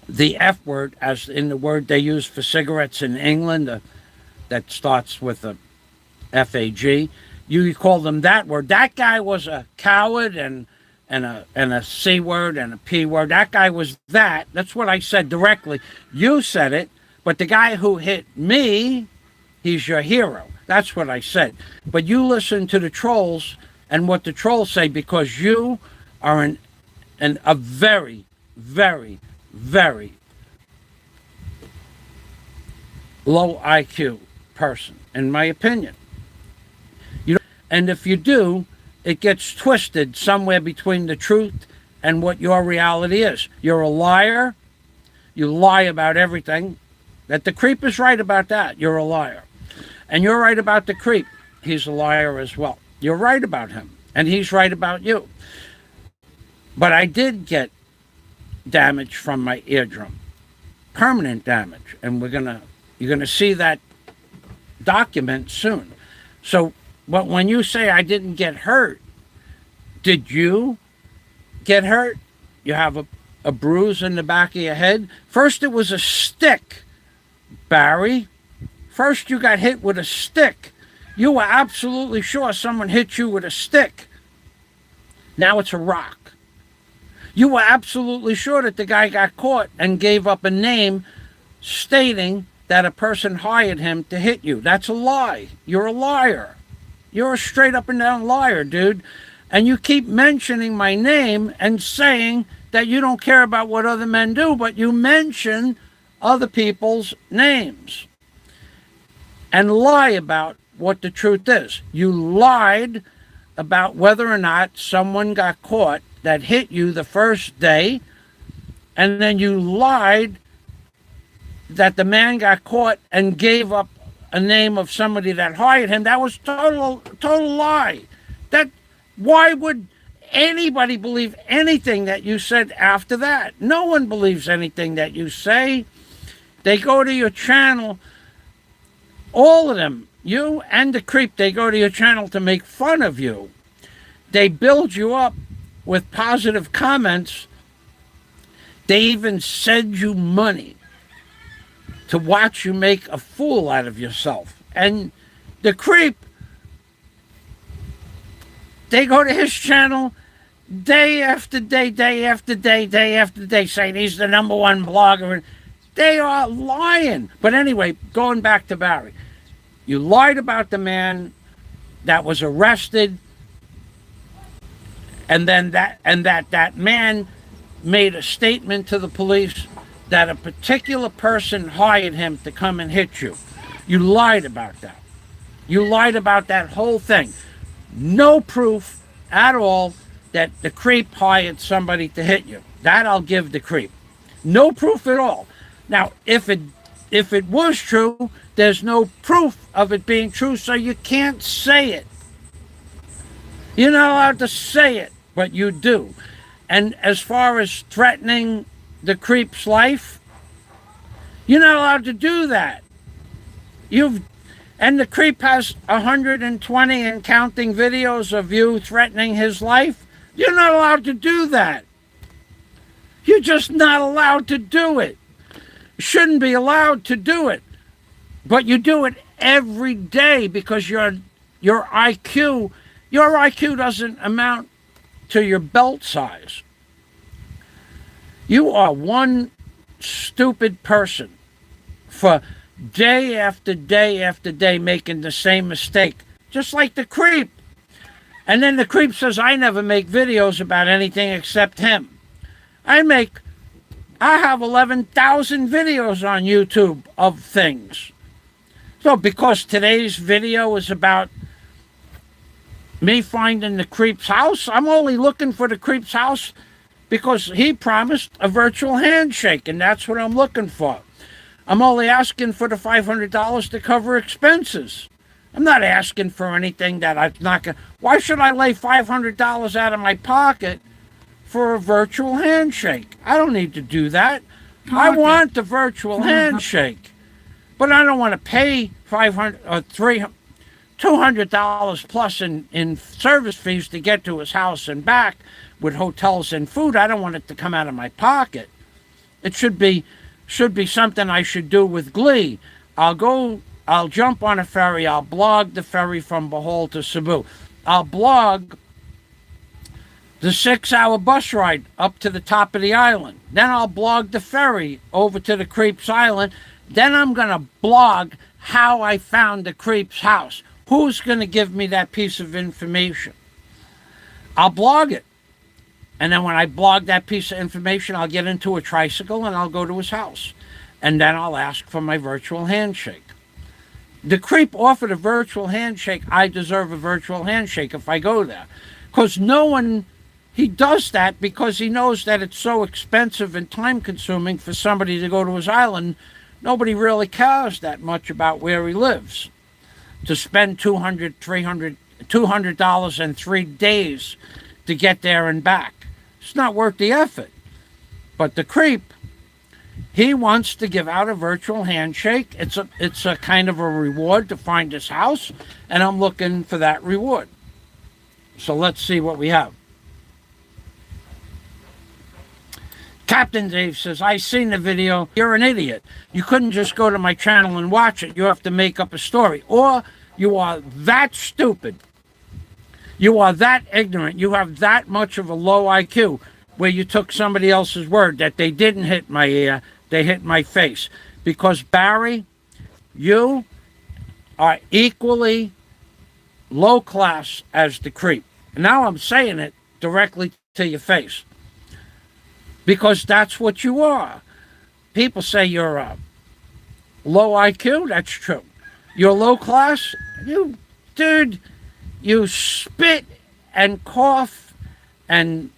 the F word, as in the word they use for cigarettes in England, that starts with a F-A-G. You called them that word. That guy was a coward and a C word and a P word. That guy was that. That's what I said directly. You said it, but the guy who hit me, he's your hero. That's what I said. But you listen to the trolls and what the trolls say because you are a very, very, very low IQ person, in my opinion. And if you do, it gets twisted somewhere between the truth and what your reality is. You're a liar. You lie about everything. That the creep is right about that. You're a liar. And you're right about the creep. He's a liar as well. You're right about him. And he's right about you. But I did get damage from my eardrum. Permanent damage. And you're gonna see that document soon. So, but when you say I didn't get hurt, did you get hurt? You have a bruise in the back of your head? First it was a stick, Barry. First you got hit with a stick. You were absolutely sure someone hit you with a stick. Now it's a rock. You were absolutely sure that the guy got caught and gave up a name stating that a person hired him to hit you. That's a lie. You're a liar. You're a straight up and down liar, dude. And you keep mentioning my name and saying that you don't care about what other men do, but you mention other people's names and lie about what the truth is. You lied about whether or not someone got caught that hit you the first day, and then you lied that the man got caught and gave up a name of somebody that hired him. That was total lie. That why would anybody believe anything that you said after that? No one believes anything that you say. They go to your channel, all of them, you and the creep, they go to your channel to make fun of you. They build you up with positive comments. They even send you money to watch you make a fool out of yourself. And the creep, they go to his channel day after day, day after day, day after day, saying he's the #1 blogger. They are lying. But anyway, going back to Barry, you lied about the man that was arrested, and then that man made a statement to the police that a particular person hired him to come and hit you. You lied about that. You lied about that whole thing. No proof at all that the creep hired somebody to hit you. That I'll give the creep. No proof at all. Now, if it was true, there's no proof of it being true, so you can't say it. You're not allowed to say it, but you do. And as far as threatening the creep's life, you're not allowed to do that. And the creep has 120 and counting videos of you threatening his life. You're not allowed to do that. You're just not allowed to do it. You shouldn't be allowed to do it. But you do it every day because your IQ doesn't amount to your belt size. You are one stupid person for day after day after day making the same mistake, just like the creep. And then the creep says, I never make videos about anything except him. I have 11,000 videos on YouTube of things. So because today's video is about me finding the creep's house, I'm only looking for the creep's house because he promised a virtual handshake, and that's what I'm looking for. I'm only asking for the $500 to cover expenses. I'm not asking for anything that I'm not going to. Why should I lay $500 out of my pocket for a virtual handshake? I don't need to do that. I want the virtual handshake, but I don't want to pay $500 or $200 plus in service fees to get to his house and back with hotels and food. I don't want it to come out of my pocket. It should be something I should do with glee. I'll jump on a ferry. I'll blog the ferry from Bohol to Cebu. I'll blog the 6-hour bus ride up to the top of the island. Then I'll blog the ferry over to the creep's island. Then I'm going to blog how I found the creep's house. Who's going to give me that piece of information? I'll blog it. And then when I blog that piece of information, I'll get into a tricycle and I'll go to his house. And then I'll ask for my virtual handshake. The creep offered a virtual handshake. I deserve a virtual handshake if I go there. Because he does that because he knows that it's so expensive and time consuming for somebody to go to his island. Nobody really cares that much about where he lives. To spend $200 in 3 days to get there and back. It's not worth the effort. But the creep, he wants to give out a virtual handshake. It's a kind of a reward to find his house, and I'm looking for that reward. So let's see what we have. Captain Dave says, I seen the video. You're an idiot. You couldn't just go to my channel and watch it. You have to make up a story. Or you are that stupid. You are that ignorant. You have that much of a low IQ where you took somebody else's word that they didn't hit my ear, they hit my face. Because, Barry, you are equally low class as the creep. And now I'm saying it directly to your face. Because that's what you are. people say you're low IQ. That's true. You're low class. Dude, you spit and cough and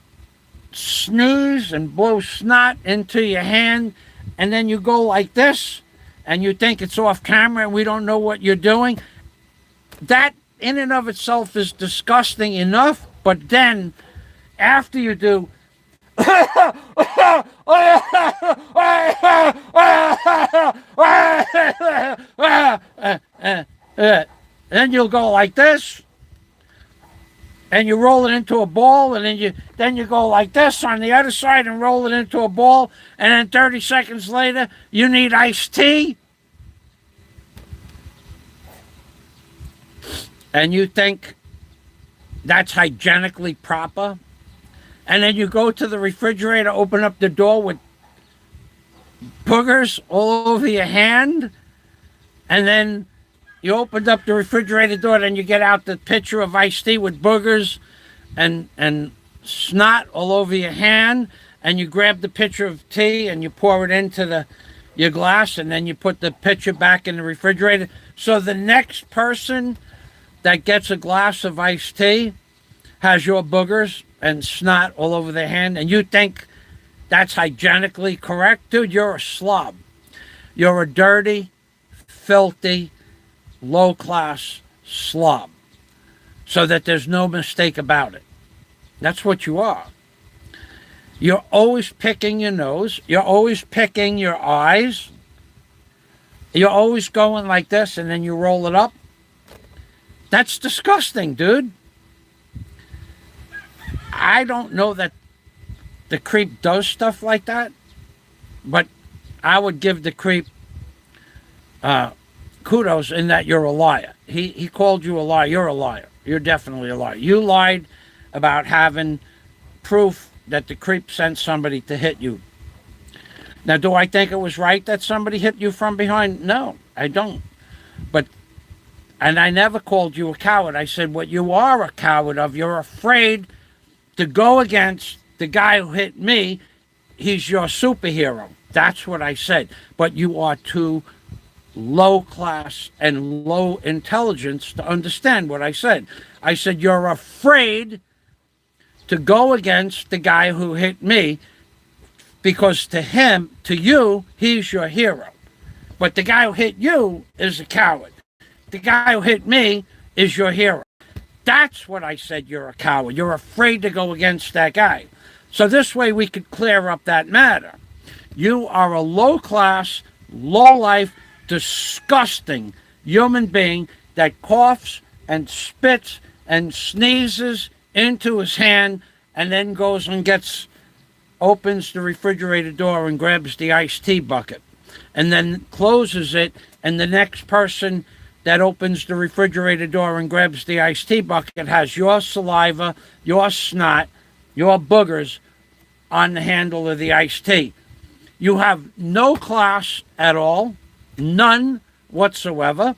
sneeze and blow snot into your hand, and then you go like this, and you think it's off camera and we don't know what you're doing. That in and of itself is disgusting enough, but then after you do then you'll go like this, and you roll it into a ball, and then you go like this on the other side and roll it into a ball, and then 30 seconds later you need iced tea, and you think that's hygienically proper, and then you go to the refrigerator, open up the door with boogers all over your hand, and then you opened up the refrigerator door, and you get out the pitcher of iced tea with boogers and snot all over your hand, and you grab the pitcher of tea and you pour it into your glass, and then you put the pitcher back in the refrigerator. So the next person that gets a glass of iced tea has your boogers and snot all over their hand, and you think that's hygienically correct? Dude, you're a slob. You're a dirty, filthy, low-class slob, so that there's no mistake about it. That's what you are. You're always picking your nose. You're always picking your eyes. You're always going like this, and then you roll it up. That's disgusting, dude. I don't know that the creep does stuff like that, but I would give the creep kudos in that you're a liar. He called you a liar. You're a liar. You're definitely a liar. You lied about having proof that the creep sent somebody to hit you. Now, do I think it was right that somebody hit you from behind? No, I don't. And I never called you a coward. I said what you are a coward of. You're afraid to go against the guy who hit me. He's your superhero. That's what I said. But you are too low class and low intelligence to understand what I said. I said you're afraid to go against the guy who hit me because to you, he's your hero. But the guy who hit you is a coward. The guy who hit me is your hero. That's what I said, you're a coward. You're afraid to go against that guy. So this way we could clear up that matter. You are a low class, low life, disgusting human being that coughs and spits and sneezes into his hand, and then goes and opens the refrigerator door and grabs the iced tea bucket, and then closes it, and the next person that opens the refrigerator door and grabs the iced tea bucket has your saliva, your snot, your boogers on the handle of the iced tea. You have no class at all. None whatsoever.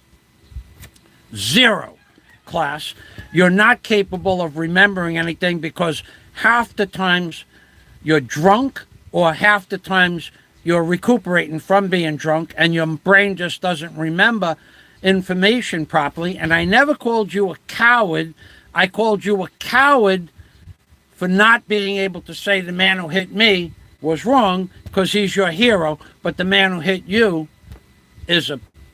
Zero class. You're not capable of remembering anything because half the times you're drunk, or half the times you're recuperating from being drunk, and your brain just doesn't remember information properly. And I never called you a coward. I called you a coward for not being able to say the man who hit me was wrong because he's your hero, but the man who hit you is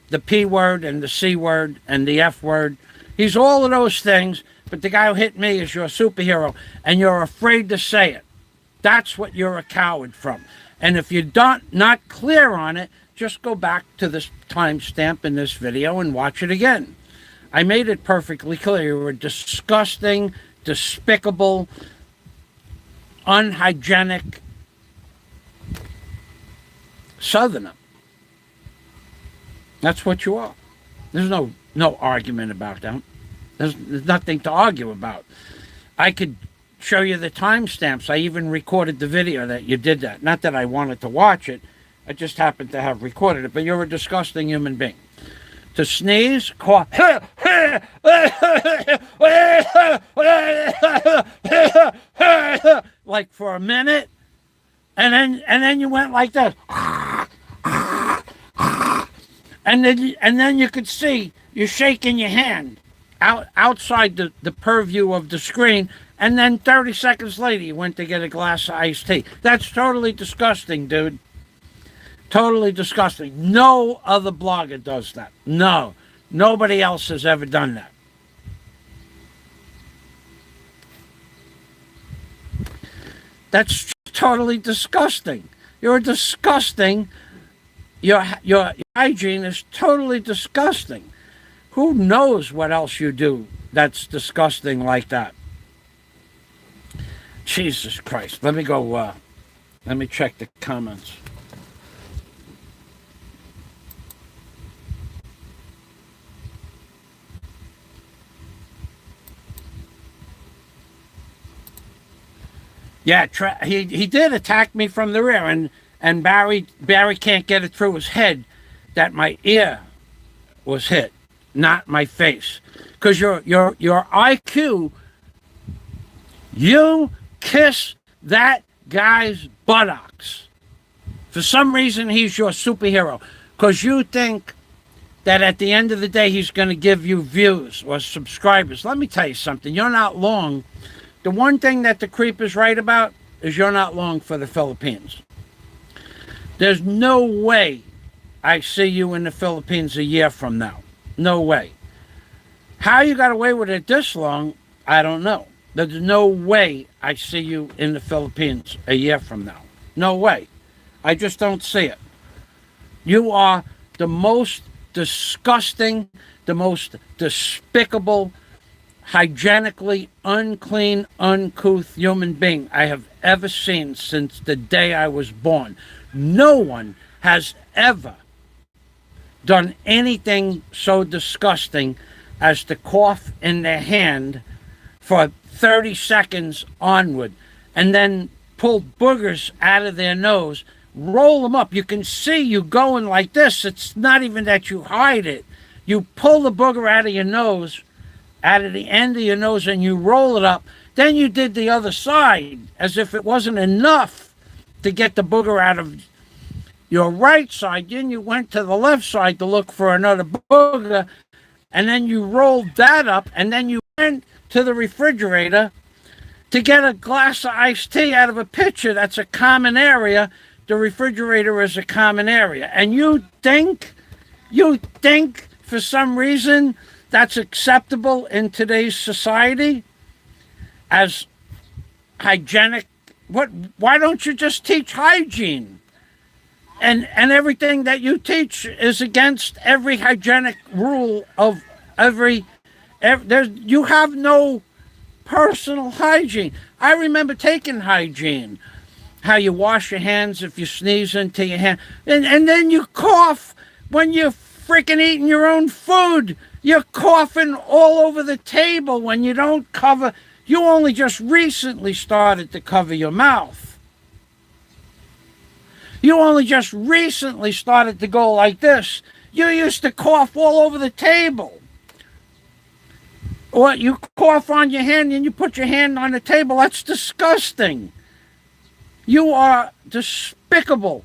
the P word and the C word and the F word. He's all of those things, but the guy who hit me is your superhero, and you're afraid to say it. That's what you're a coward from. And if you're not clear on it, just go back to this timestamp in this video and watch it again. I made it perfectly clear. You're a disgusting, despicable, unhygienic Southerner. That's what you are. There's no argument about that. There's nothing to argue about. I could show you the timestamps. I even recorded the video that you did that. Not that I wanted to watch it. I just happened to have recorded it. But you're a disgusting human being. To sneeze, cough, like for a minute, and then you went like this. and then you could see you shaking your hand outside the purview of the screen, and then 30 seconds later you went to get a glass of iced tea. That's totally disgusting, dude. Totally disgusting. No other blogger does that. No. Nobody else has ever done that. That's totally disgusting. You're disgusting. Your hygiene is totally disgusting. Who knows what else you do that's disgusting like that? Jesus Christ. Let me go, let me check the comments. Yeah, he did attack me from the rear, and Barry can't get it through his head that my ear was hit, not my face, because your IQ. You kiss that guy's buttocks. For some reason, he's your superhero, because you think that at the end of the day he's going to give you views or subscribers. Let me tell you something. You're not long. The one thing that the creep is right about is you're not long for the Philippines. There's no way I see you in the Philippines a year from now. No way. How you got away with it this long, I don't know. There's no way I see you in the Philippines a year from now. No way. I just don't see it. You are the most disgusting, the most despicable, hygienically unclean, uncouth human being I have ever seen since the day I was born. No one has ever done anything so disgusting as to cough in their hand for 30 seconds onward and then pull boogers out of their nose, roll them up. You can see you going like this. It's not even that you hide it. You pull the booger out of your nose, out of the end of your nose, and you roll it up. Then you did the other side as if it wasn't enough to get the booger out of your right side. Then you went to the left side to look for another booger, and then you rolled that up, and then you went to the refrigerator to get a glass of iced tea out of a pitcher. That's a common area. The refrigerator is a common area. And you think for some reason that's acceptable in today's society as hygienic? Why don't you just teach hygiene? And everything that you teach is against every hygienic rule of you have no personal hygiene. I remember taking hygiene, how you wash your hands if you sneeze into your hand, and then you cough when you're freaking eating your own food. You're coughing all over the table when you don't cover. You only just recently started to cover your mouth. You only just recently started to go like this. You used to cough all over the table. Or you cough on your hand and you put your hand on the table. That's disgusting. You are despicable.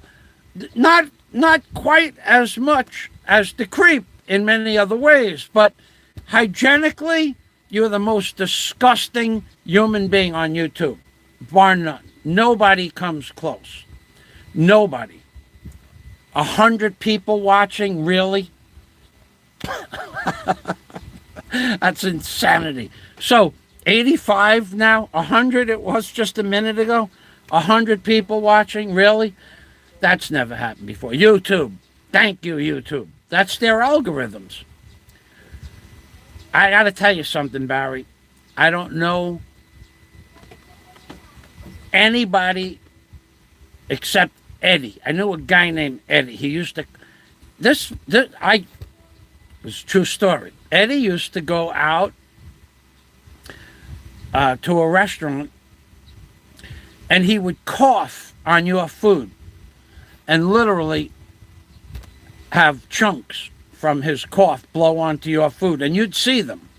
Not quite as much as the creep in many other ways, but hygienically, you're the most disgusting human being on YouTube, bar none. Nobody comes close. Nobody. 100 people watching, really? That's insanity. So 85 now, 100 it was just a minute ago. 100 people watching, really? That's never happened before. YouTube, thank you, YouTube. That's their algorithms. I got to tell you something, Barry. I don't know anybody except Eddie. I knew a guy named Eddie. He used to, this was a true story. Eddie used to go out to a restaurant and he would cough on your food and literally have chunks from his cough blow onto your food, and you'd see them.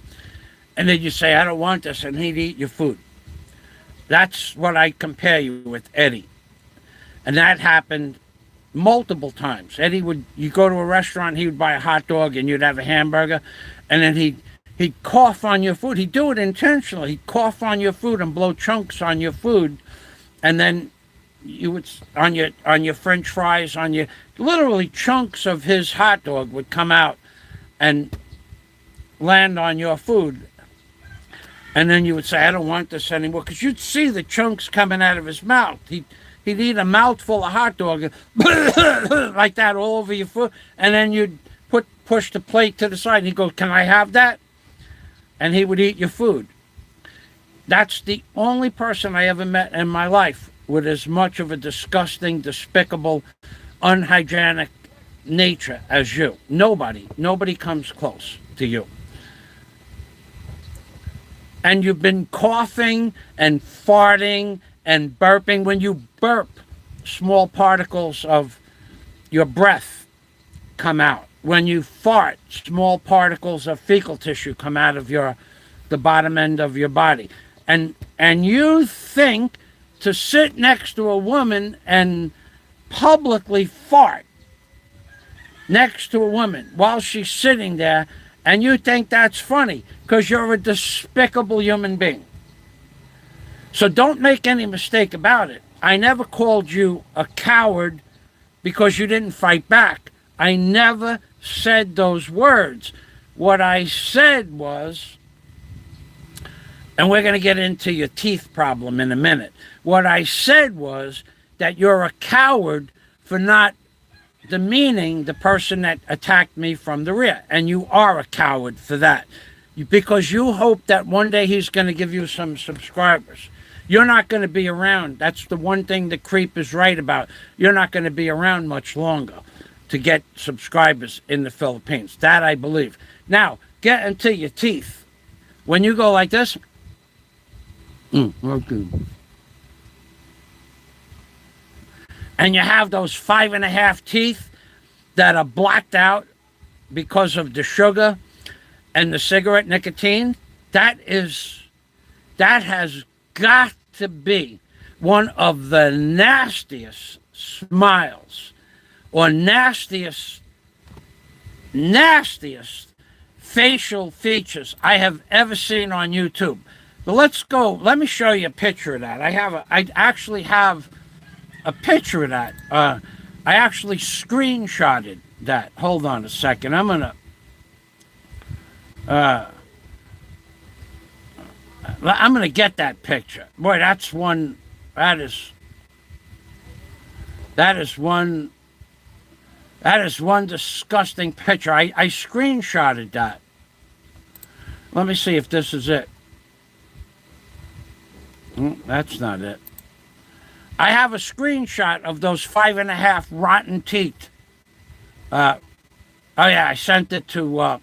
And then you'd say, I don't want this, and he'd eat your food. That's what I compare you with Eddie. And that happened multiple times. You go to a restaurant, he would buy a hot dog and you'd have a hamburger, and then he'd cough on your food. He'd do it intentionally. He'd cough on your food and blow chunks on your food, and then you would on your French fries, on your literally chunks of his hot dog would come out and land on your food. And then you would say, I don't want this anymore, because you'd see the chunks coming out of his mouth. He'd eat a mouthful of hot dog like that all over your food, and then you'd push the plate to the side, and he'd go, can I have that? And he would eat your food. That's the only person I ever met in my life with as much of a disgusting, despicable, unhygienic nature as you. Nobody comes close to you. And you've been coughing and farting and burping. When you burp, small particles of your breath come out. When you fart, small particles of fecal tissue come out of the bottom end of your body. And you think to sit next to a woman and publicly fart next to a woman while she's sitting there, and you think that's funny because you're a despicable human being. So don't make any mistake about it. I never called you a coward because you didn't fight back. I never said those words. What I said was, and we're going to get into your teeth problem in a minute. What I said was that you're a coward for not demeaning the person that attacked me from the rear. And you are a coward for that. Because you hope that one day he's going to give you some subscribers. You're not going to be around. That's the one thing the creep is right about. You're not going to be around much longer to get subscribers in the Philippines. That I believe. Now, get into your teeth. When you go like this, okay. And you have those 5.5 teeth that are blacked out because of the sugar and the cigarette nicotine, that has got to be one of the nastiest smiles or nastiest facial features I have ever seen on YouTube. But let's go. Let me show you a picture of that. I actually have a picture of that. I actually screenshotted that. Hold on a second. I'm gonna get that picture. Boy, that's one. That is one disgusting picture. I screenshotted that. Let me see if this is it. That's not it. I have a screenshot of those 5.5 rotten teeth. Oh yeah, I sent it to.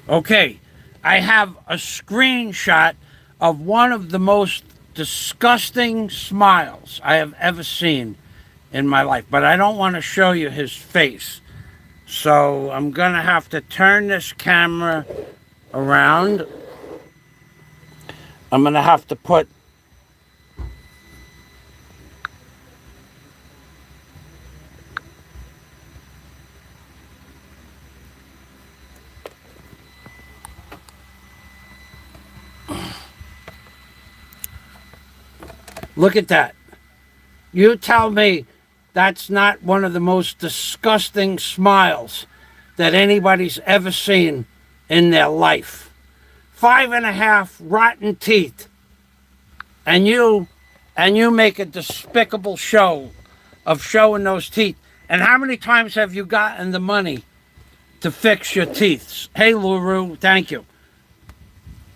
Okay, I have a screenshot of one of the most disgusting smiles I have ever seen in my life, but I don't want to show you his face. So I'm gonna have to turn this camera around. I'm gonna have to put look at that. You tell me that's not one of the most disgusting smiles that anybody's ever seen in their life. 5.5 rotten teeth. And you make a despicable show of showing those teeth. And how many times have you gotten the money to fix your teeth? Hey, Luru, thank you.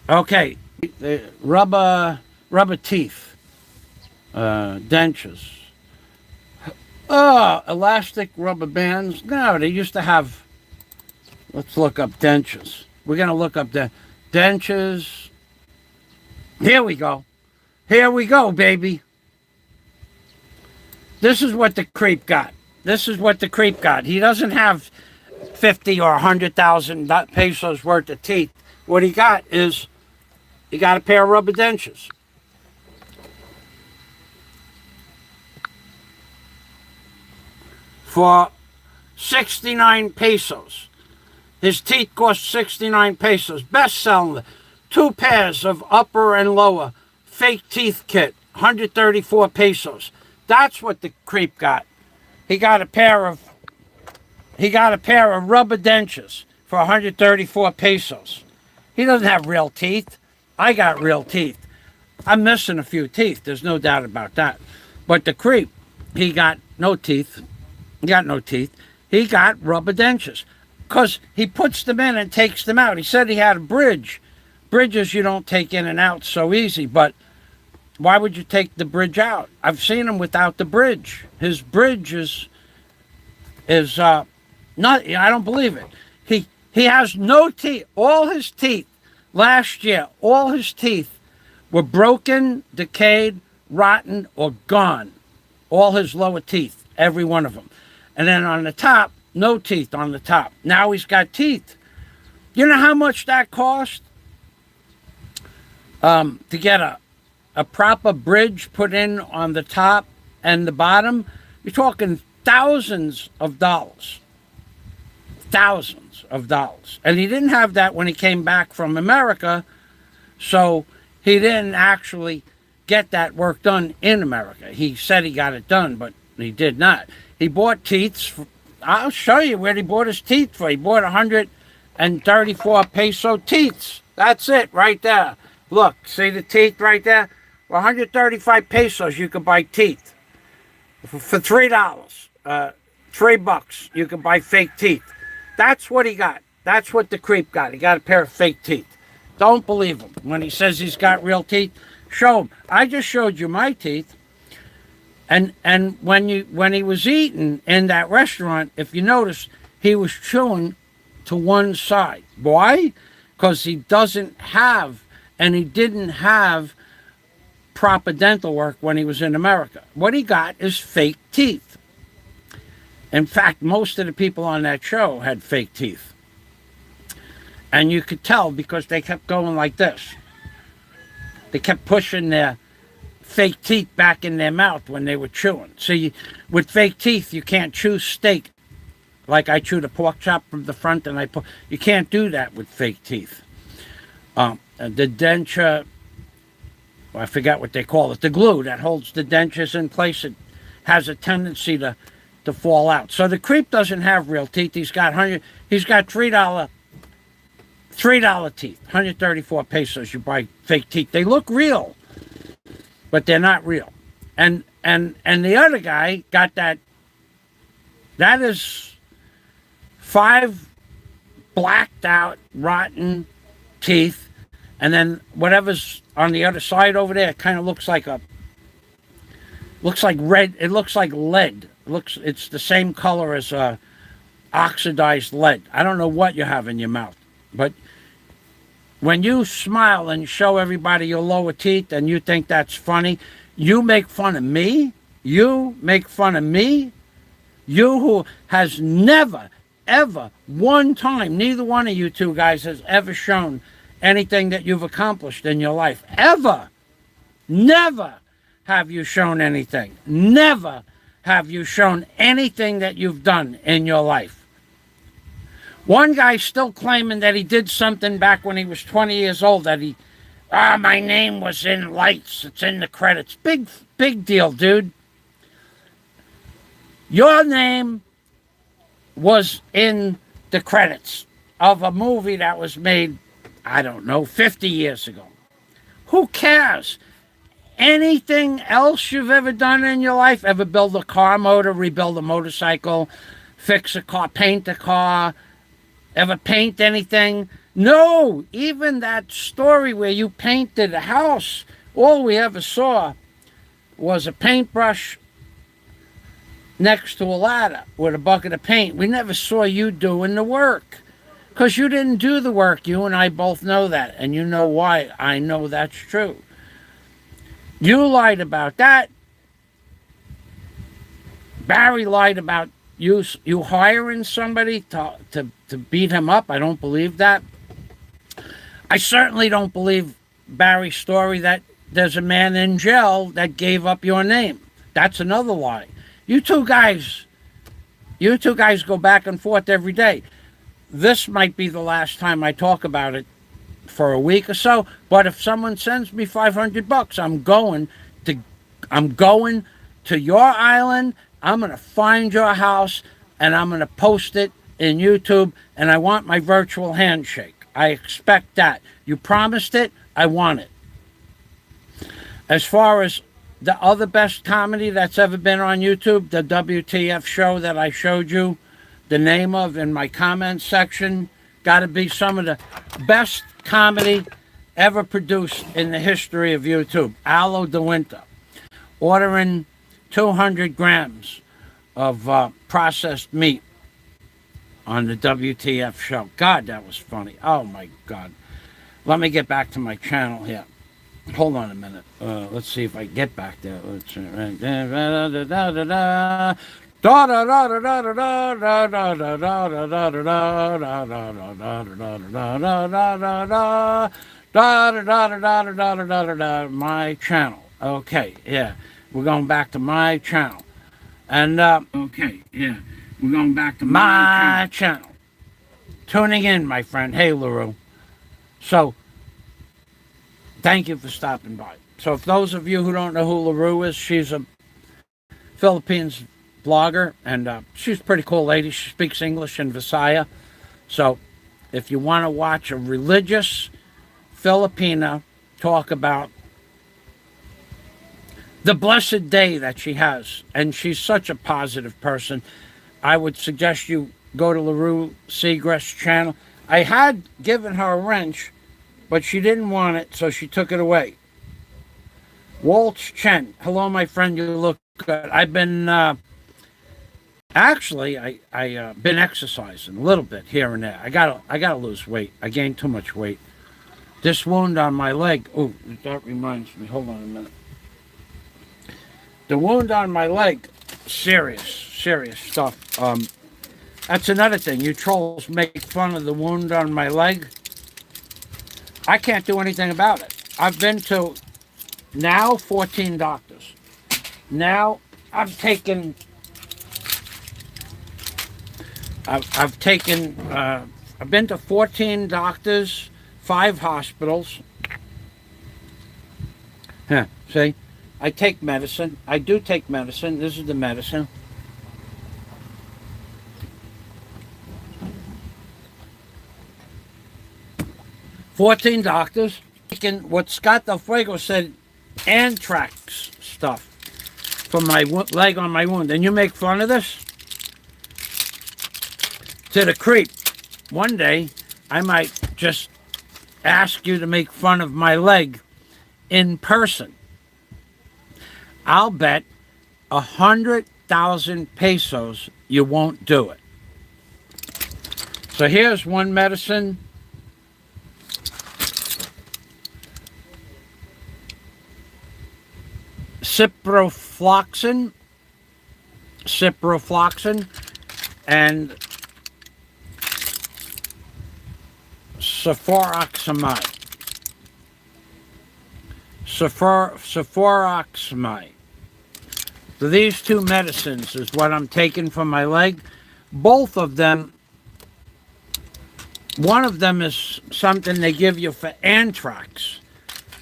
Okay, rubber teeth. Dentures. Elastic rubber bands. No, they used to have. Let's look up dentures. We're going to look up the dentures. Here we go. Here we go, baby. This is what the creep got. This is what the creep got. He doesn't have 50 or 100,000 pesos worth of teeth. What he got is, he got a pair of rubber dentures. for 69 pesos. His teeth cost 69 pesos. Best selling. 2 pairs of upper and lower fake teeth kit, 134 pesos. That's what the creep got. He got a pair of rubber dentures for 134 pesos. He doesn't have real teeth. I got real teeth. I'm missing a few teeth. There's no doubt about that. But the creep, he got no teeth. He got no teeth. He got rubber dentures because he puts them in and takes them out. He said he had a bridge. Bridges you don't take in and out so easy, but why would you take the bridge out? I've seen him without the bridge. His bridge is not. I don't believe it. He has no teeth. All his teeth last year, all his teeth were broken, decayed, rotten, or gone. All his lower teeth, every one of them. And then on the top, no teeth on the top. Now he's got teeth. You know how much that cost? To get a proper bridge put in on the top and the bottom, you're talking thousands of dollars. Thousands of dollars. And he didn't have that when he came back from America, so he didn't actually get that work done in America. He said he got it done, but he did not. He bought teeth. I'll show you where he bought his teeth for. He bought 134 peso teeth. That's it right there. Look, see the teeth right there? For 135 pesos, you can buy teeth. For $3, $3, you can buy fake teeth. That's what he got. That's what the creep got. He got a pair of fake teeth. Don't believe him. When he says he's got real teeth, show him. I just showed you my teeth. And when he was eating in that restaurant, if you notice, he was chewing to one side. Why? Because he doesn't have, and he didn't have proper dental work when he was in America. What he got is fake teeth. In fact, most of the people on that show had fake teeth. And you could tell because they kept going like this. They kept pushing their fake teeth back in their mouth when they were chewing. See, with fake teeth, you can't chew steak. Like I chewed a pork chop from the front and you can't do that with fake teeth. The denture, I forgot what they call it, the glue that holds the dentures in place, it has a tendency to fall out. So the creep doesn't have real teeth. He's got $3 teeth, 134 pesos. You buy fake teeth. They look real, but they're not real. And the other guy got that is 5 blacked out, rotten teeth, and then whatever's on the other side over there kind of looks like red. It looks like lead. It's the same color as oxidized lead. I don't know what you have in your mouth, but when you smile and show everybody your lower teeth and you think that's funny, you make fun of me. You make fun of me. You who has never, ever, one time, neither one of you two guys has ever shown anything that you've accomplished in your life. Ever. Never have you shown anything. Never have you shown anything that you've done in your life. One guy's still claiming that he did something back when he was 20 years old, that my name was in lights, it's in the credits. Big deal, dude. Your name was in the credits of a movie that was made, I don't know, 50 years ago. Who cares? Anything else you've ever done in your life? Ever build a car motor, rebuild a motorcycle, fix a car, paint a car? Ever paint anything? No, even that story where you painted a house, all we ever saw was a paintbrush next to a ladder with a bucket of paint. We never saw you doing the work because you didn't do the work. You and I both know that, and you know why I know that's true. You lied about that. Barry lied about you hiring somebody to beat him up. I don't believe that. I certainly don't believe Barry's story that there's a man in jail that gave up your name. That's another lie. You two guys You two guys go back and forth every day. This might be the last time I talk about it for a week or so, but if someone sends me $500, I'm going to your island. I'm going to find your house and I'm going to post it in YouTube, and I want my virtual handshake. I expect that. You promised it, I want it. As far as the other best comedy that's ever been on YouTube, the WTF show that I showed you the name of in my comments section, got to be some of the best comedy ever produced in the history of YouTube. Aloe de Winter, ordering 200 grams of processed meat on the WTF show. God, that was funny. Oh, my God. Let me get back to my channel here. Hold on a minute. Let's see if I get back there. Let's my channel. Okay, yeah. We're going back to my channel. And okay, yeah. We're going back to my channel. Tuning in, my friend. Hey, LaRue. So, thank you for stopping by. So if those of you who don't know who LaRue is, she's a Philippines blogger, and she's a pretty cool lady. She speaks English in Visaya. So if you want to watch a religious Filipina talk about the blessed day that she has, and she's such a positive person, I would suggest you go to LaRue Seagrass channel. I had given her a wrench, but she didn't want it, so she took it away. Waltz Chen. Hello, my friend. You look good. I've been, actually, I been exercising a little bit here and there. I gotta lose weight. I gained too much weight. This wound on my leg. Oh, that reminds me. Hold on a minute. The wound on my leg, serious stuff. That's another thing. You trolls make fun of the wound on my leg. I can't do anything about it. I've been to now 14 doctors. Now I've been to 14 doctors, 5 hospitals. See, I take medicine. I do take medicine. This is the medicine. $14 doctors. What Scott Del Fuego said, anthrax stuff from my leg on my wound. And you make fun of this? To the creep. One day, I might just ask you to make fun of my leg in person. I'll bet 100,000 pesos you won't do it. So here's one medicine. Ciprofloxacin, and sulforoxamide. So these 2 medicines is what I'm taking for my leg. Both of them, one of them is something they give you for anthrax,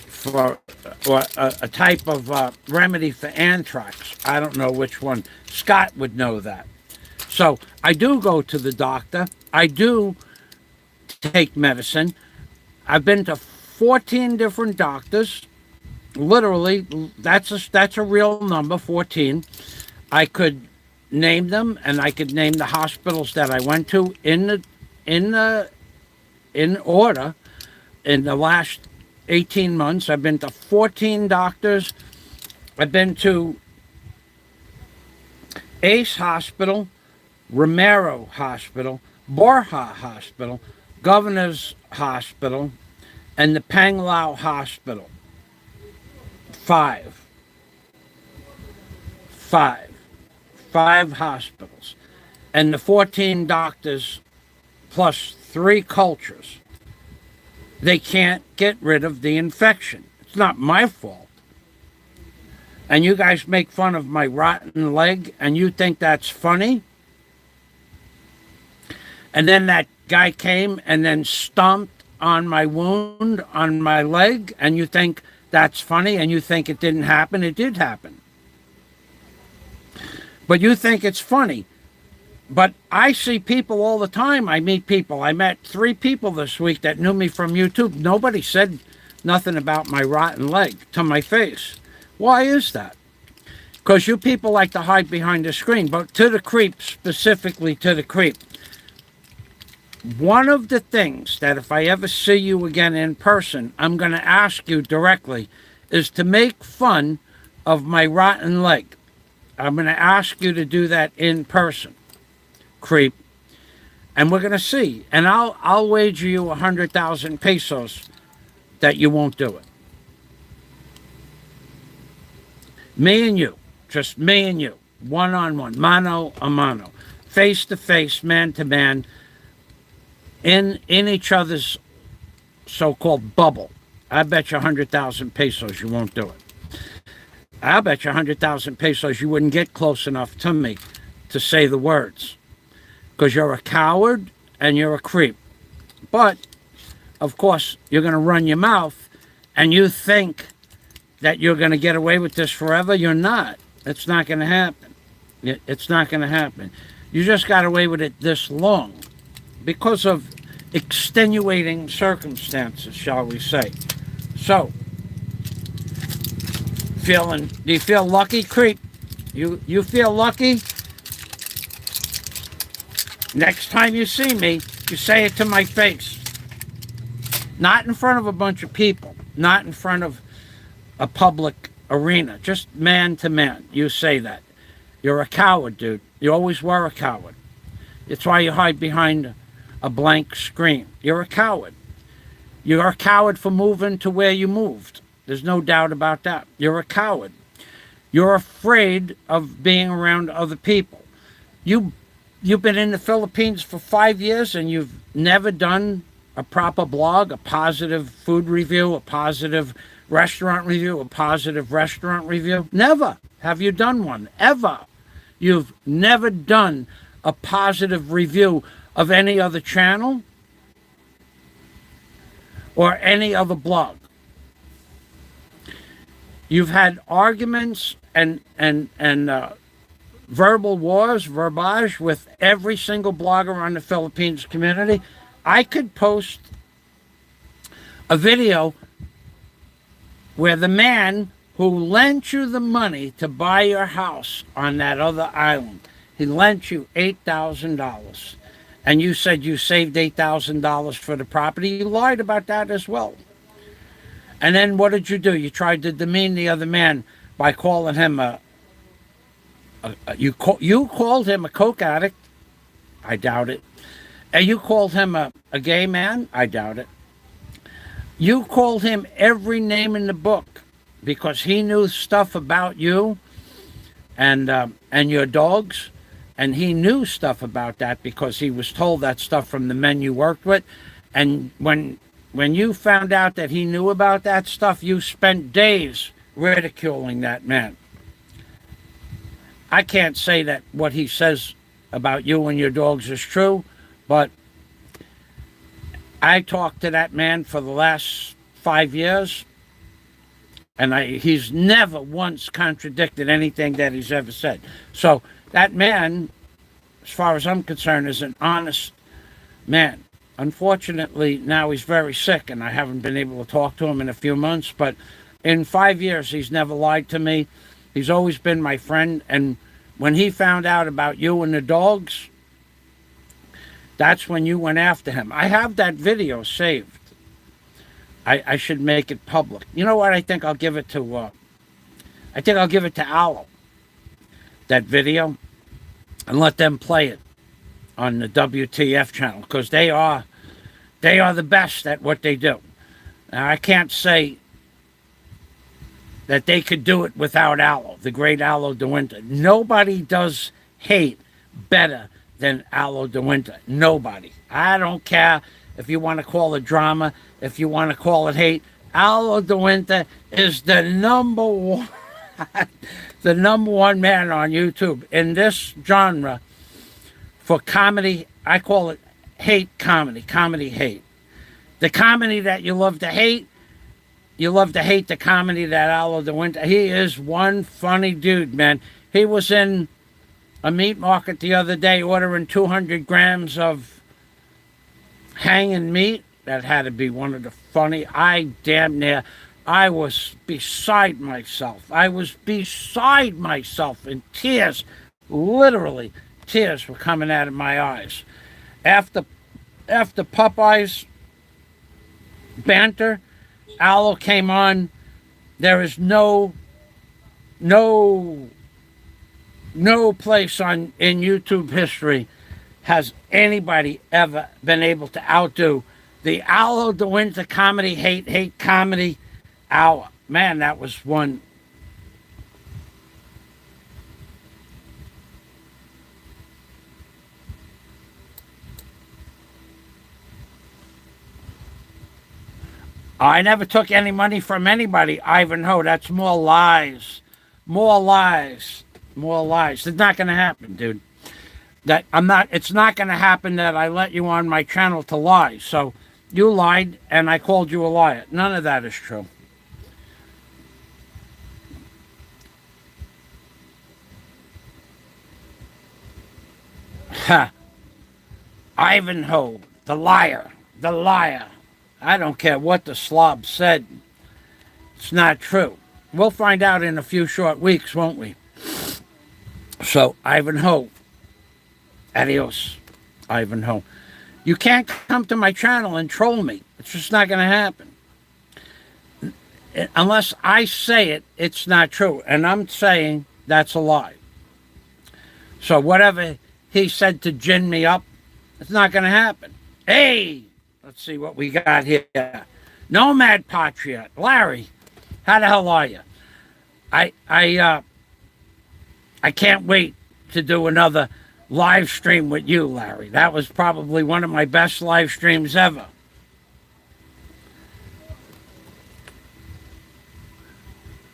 for a type of remedy for anthrax. I don't know which one. Scott would know that. So I do go to the doctor. I do take medicine. I've been to 14 different doctors. Literally, that's a real number, 14. I could name them, and I could name the hospitals that I went to in order. In the last 18 months, I've been to 14 doctors. I've been to Ace Hospital, Romero Hospital, Borja Hospital, Governor's Hospital, and the Panglao Hospital. 5 hospitals. And the 14 doctors plus 3 cultures. They can't get rid of the infection. It's not my fault. And you guys make fun of my rotten leg and you think that's funny? And then that guy came and then stomped on my wound on my leg, and you think that's funny, and you think it didn't happen. It did happen. But you think it's funny. But I see people all the time. I meet people. I met 3 people this week that knew me from YouTube. Nobody said nothing about my rotten leg to my face. Why is that? Because you people like to hide behind the screen. But to the creep, specifically to the creep, one of the things that if I ever see you again in person, I'm going to ask you directly is to make fun of my rotten leg. I'm going to ask you to do that in person, creep. And we're going to see. And I'll wager you 100,000 pesos that you won't do it. Me and you. Just me and you. One-on-one. Mano a mano. Face-to-face, man-to-man. In each other's so-called bubble. I bet you 100,000 pesos you won't do it. I bet you 100,000 pesos you wouldn't get close enough to me to say the words. Because you're a coward and you're a creep. But, of course, you're going to run your mouth and you think that you're going to get away with this forever. You're not. It's not going to happen. It's not going to happen. You just got away with it this long because of extenuating circumstances, shall we say. So, do you feel lucky, creep? You feel lucky? Next time you see me, you say it to my face. Not in front of a bunch of people. Not in front of a public arena. Just man to man. You say that. You're a coward, dude. You always were a coward. It's why you hide behind a blank screen. You're a coward. You're a coward for moving to where you moved. There's no doubt about that. You're a coward. You're afraid of being around other people. You've been in the Philippines for 5 years and you've never done a proper blog, a positive food review, a positive restaurant review, a positive restaurant review. Never have you done one, ever. You've never done a positive review of any other channel or any other blog. You've had arguments and verbal wars, verbiage with every single blogger on the Philippines community. I could post a video where the man who lent you the money to buy your house on that other island, he lent you $8,000. And you said you saved $8,000 for the property. You lied about that as well. And then what did you do? You tried to demean the other man by calling him you called him a coke addict. I doubt it. And you called him a gay man. I doubt it. You called him every name in the book because he knew stuff about you and your dogs, and he knew stuff about that because he was told that stuff from the men you worked with. And when you found out that he knew about that stuff, you spent days ridiculing that man. I can't say that what he says about you and your dogs is true, but I talked to that man for the last 5 years, and he's never once contradicted anything that he's ever said. So that man, as far as I'm concerned, is an honest man. Unfortunately, now he's very sick, and I haven't been able to talk to him in a few months, but in 5 years, he's never lied to me. He's always been my friend, and when he found out about you and the dogs, that's when you went after him. I have that video saved. I should make it public. You know what? I think I'll give it to Aloe, that video, and let them play it on the WTF channel, because they are the best at what they do. Now, I can't say that they could do it without Aloe, the great Aloe de Winter. Nobody does hate better than Aloe de Winter. Nobody. I don't care if you want to call it drama, if you want to call it hate. Aloe de Winter is the number one, the number one man on YouTube in this genre for comedy. I call it hate comedy. Comedy hate. The comedy that you love to hate, you love to hate the comedy that Allo de Winter. He is one funny dude, man. He was in a meat market the other day ordering 200 grams of hanging meat. That had to be one of the funny. I was beside myself. I was beside myself in tears. Literally, tears were coming out of my eyes. After Popeye's banter, Allo came on. There is no place in YouTube history has anybody ever been able to outdo the Allo de Winter comedy hate comedy hour. Man, that was one. I never took any money from anybody, Ivanhoe. That's more lies. More lies. More lies. It's not going to happen, dude. It's not going to happen that I let you on my channel to lie. So you lied and I called you a liar. None of that is true. Ha. Ivanhoe, the liar. The liar. I don't care what the slob said. It's not true. We'll find out in a few short weeks, won't we? So, Ivanhoe. Adios, Ivanhoe. You can't come to my channel and troll me. It's just not going to happen. Unless I say it, it's not true. And I'm saying that's a lie. So whatever he said to gin me up, it's not going to happen. Hey! Let's see what we got here. Nomad Patriot. Larry, how the hell are you? I can't wait to do another live stream with you, Larry. That was probably one of my best live streams ever.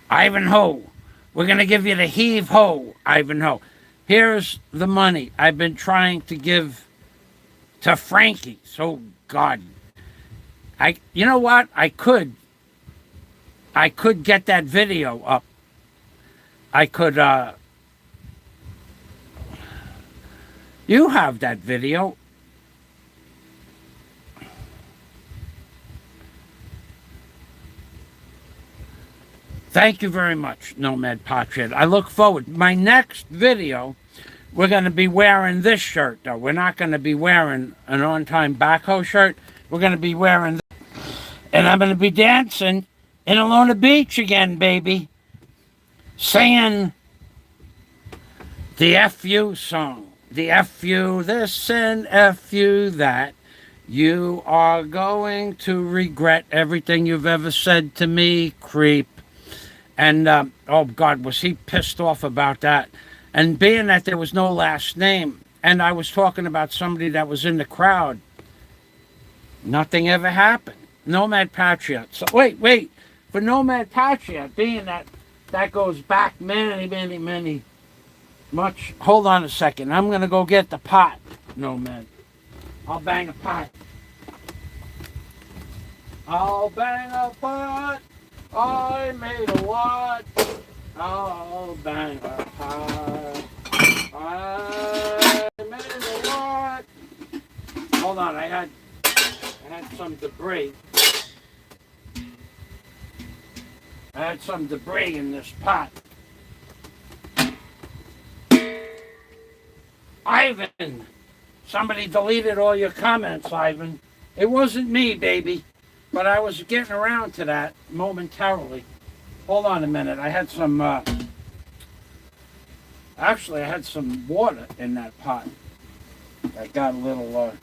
Ivanhoe, we're going to give you the heave-ho, Ivanhoe. Here's the money I've been trying to give to Frankie. So God, you know what? I could get that video up. I could, you have that video. Thank you very much, Nomad Patriot. I look forward. My next video, we're going to be wearing this shirt, though. We're not going to be wearing an on-time backhoe shirt. We're going to be wearing this. And I'm going to be dancing in Alona Beach again, baby. Singing the F.U. song. The F.U. this and F.U. that. You are going to regret everything you've ever said to me, creep. And, oh, God, was he pissed off about that. And being that there was no last name, and I was talking about somebody that was in the crowd, nothing ever happened. Nomad Patriot. So, wait. For Nomad Patriot, being that goes back many, much. Hold on a second. I'm going to go get the pot, Nomad. I'll bang a pot. I'll bang a pot. I made a lot. I'll bang a pot. I made a lot. Hold on, I had some debris. I had some debris in this pot. Ivan! Somebody deleted all your comments, Ivan. It wasn't me, baby. But I was getting around to that momentarily. Hold on a minute. I had some, actually I had some water in that pot. I got a little,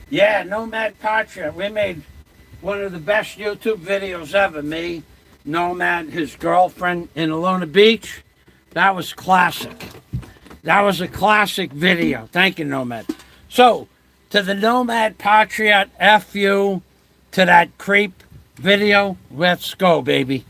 yeah, Nomad Patriot. We made one of the best YouTube videos ever. Me, Nomad, his girlfriend in Alona Beach. That was classic. That was a classic video. Thank you, Nomad. So, to the Nomad Patriot, F you, to that creep video, let's go, baby.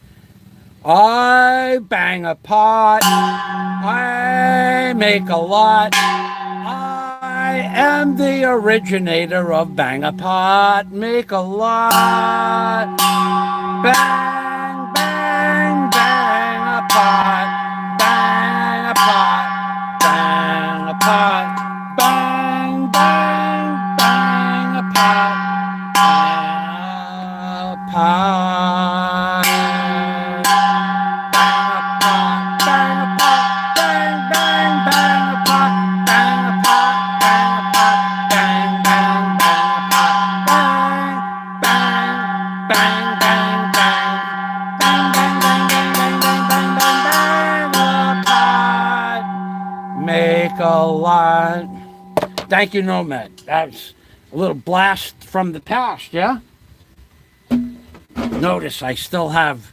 I bang a pot. I make a lot. I am the originator of bang a pot, make a lot. Bang, bang, bang a pot. Bang a pot. Bang a pot. Bang, bang, bang a pot. Bang a pot. Make a lot. Thank you, Nomad. That's a little blast from the past, yeah? Notice I still have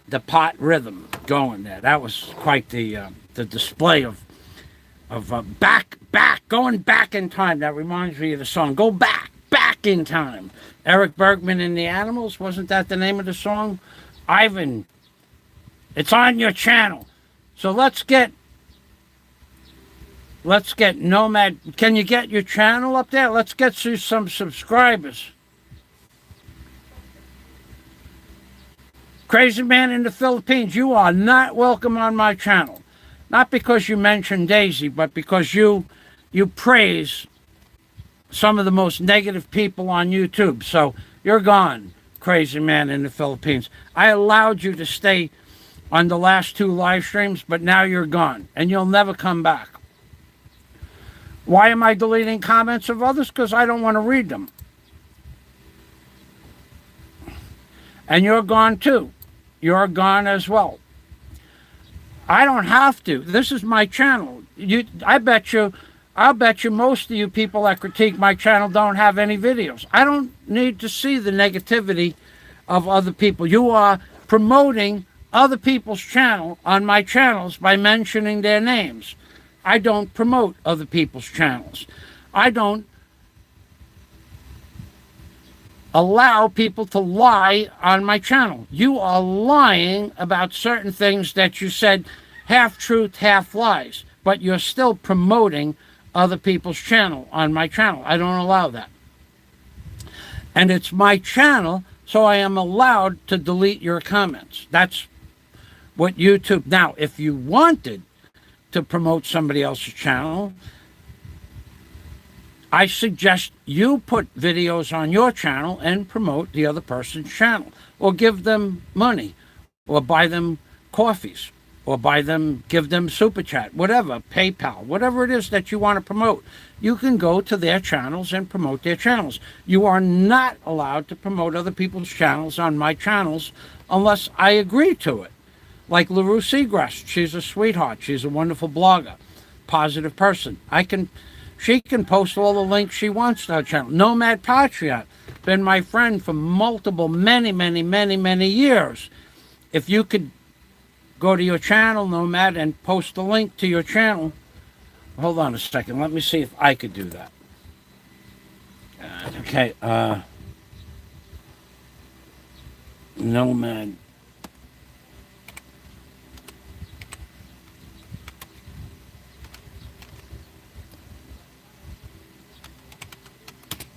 the pot rhythm going there. That was quite the display of going back in time. That reminds me of the song "Go Back in Time." Eric Bergman and the Animals, wasn't that the name of the song? Ivan, it's on your channel. So let's get Nomad. Can you get your channel up there? Let's get you some subscribers. Crazy Man in the Philippines, you are not welcome on my channel. Not because you mentioned Daisy, but because you praise some of the most negative people on YouTube. So you're gone, Crazy Man in the Philippines. I allowed you to stay on the last 2 live streams, but now you're gone, and you'll never come back. Why am I deleting comments of others? Because I don't want to read them. And you're gone too. You're gone as well. I don't have to. This is my channel. I'll bet you most of you people that critique my channel don't have any videos. I don't need to see the negativity of other people. You are promoting other people's channel on my channels by mentioning their names. I don't promote other people's channels. I don't allow people to lie on my channel. You are lying about certain things that you said, half truth, half lies, but you're still promoting other people's channel on my channel. I don't allow that. And it's my channel, so I am allowed to delete your comments. That's what YouTube. Now, if you wanted to promote somebody else's channel, I suggest you put videos on your channel and promote the other person's channel, or give them money, or buy them coffees, or give them super chat, whatever, PayPal, whatever it is that you want to promote. You can go to their channels and promote their channels. You are not allowed to promote other people's channels on my channels unless I agree to it. Like LaRue Seagrass, she's a sweetheart. She's a wonderful blogger, positive person. She can post all the links she wants to her channel. Nomad Patriot, been my friend for many years. If you could go to your channel, Nomad, and post the link to your channel. Hold on a second. Let me see if I could do that. Okay. Nomad.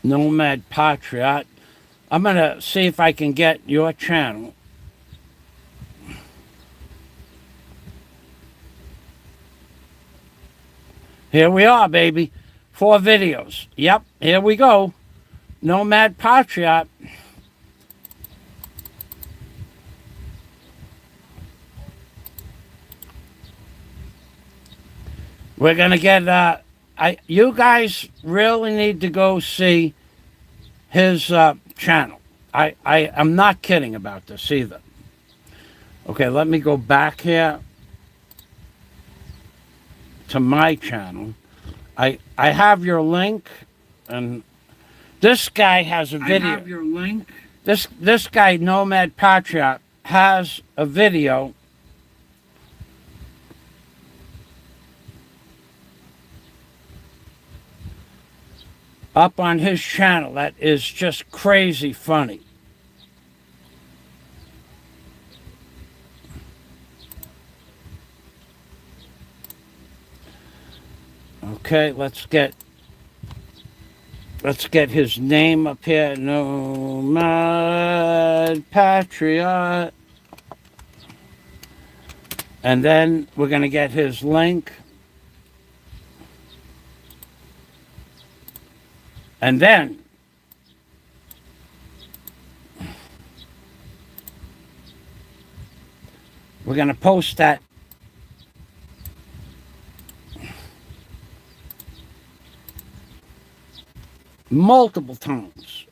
Nomad Patriot. I'm going to see if I can get your channel. Here we are, baby. 4 videos. Yep, here we go. Nomad Patriot. We're going to get... you guys really need to go see his channel. I'm not kidding about this either. Okay, let me go back here to my channel. I have your link, and this guy has a video. I have your link. This guy, Nomad Patriot, has a video up on his channel that is just crazy funny. Okay, let's get his name up here. Nomad Patriot. And then we're going to get his link. And then we're going to post that multiple times.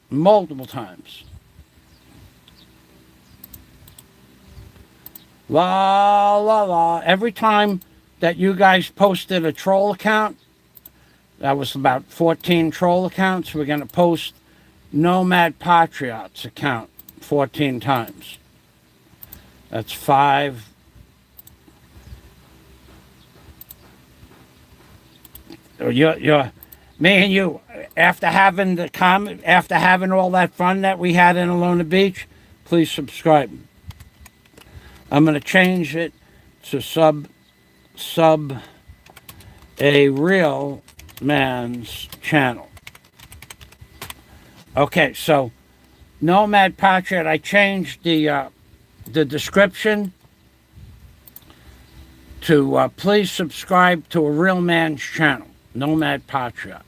La, la, la. Every time that you guys posted a troll account, that was about 14 troll accounts, we're going to post Nomad Patriot's account 14 times. That's 5. You're me and you, after having all that fun that we had in Alona Beach, please subscribe. I'm going to change it to sub a real man's channel. Okay, so Nomad Patriot, I changed the description to please subscribe to a real man's channel, Nomad Patriot.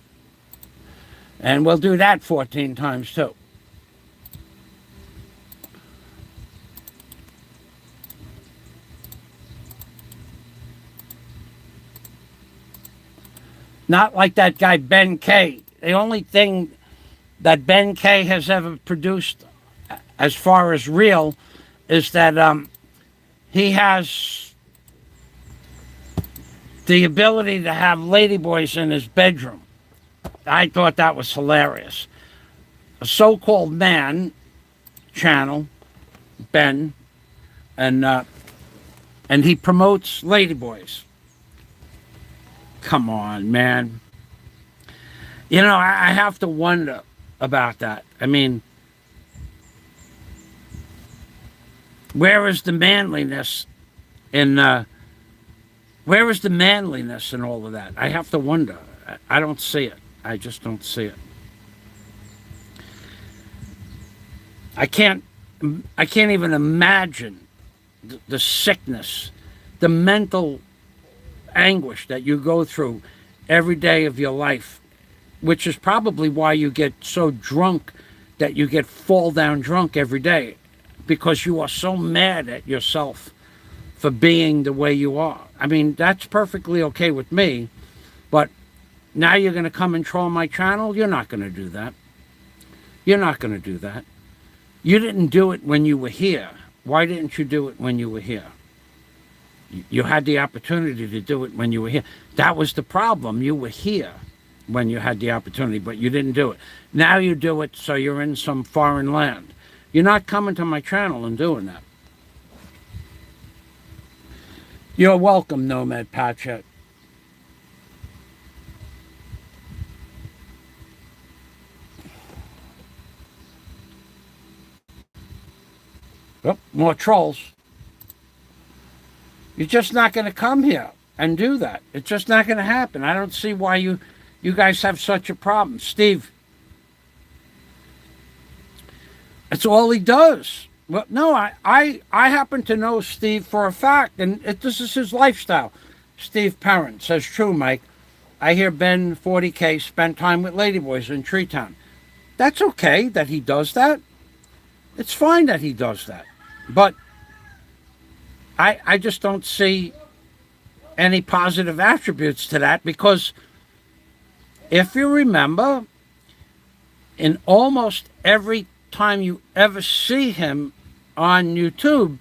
And we'll do that 14 times too. Not like that guy Ben K. The only thing that Ben K has ever produced as far as real is that he has the ability to have ladyboys in his bedroom. I thought that was hilarious. A so-called man channel, Ben, and he promotes ladyboys. Come on, man. You know, I have to wonder about that. I mean, where is the manliness in all of that? I have to wonder. I don't see it. I just don't see it. I can't even imagine the sickness, the mental anguish that you go through every day of your life, which is probably why you get so drunk that you get fall down drunk every day, because you are so mad at yourself for being the way you are. I mean, that's perfectly okay with me, but now you're going to come and troll my channel? You're not going to do that. You're not going to do that. You didn't do it when you were here. Why didn't you do it when you were here? You had the opportunity to do it when you were here. That was the problem. You were here when you had the opportunity, but you didn't do it. Now you do it, so you're in some foreign land. You're not coming to my channel and doing that. You're welcome, Nomad Patriot. Oh, more trolls. You're just not going to come here and do that. It's just not going to happen. I don't see why you guys have such a problem. Steve, that's all he does. Well, no, I happen to know Steve for a fact, and this is his lifestyle. Steve Parent says, true, Mike. I hear Ben 40K spent time with ladyboys in Treetown. That's okay that he does that. It's fine that he does that. But I just don't see any positive attributes to that, because if you remember, in almost every time you ever see him on YouTube,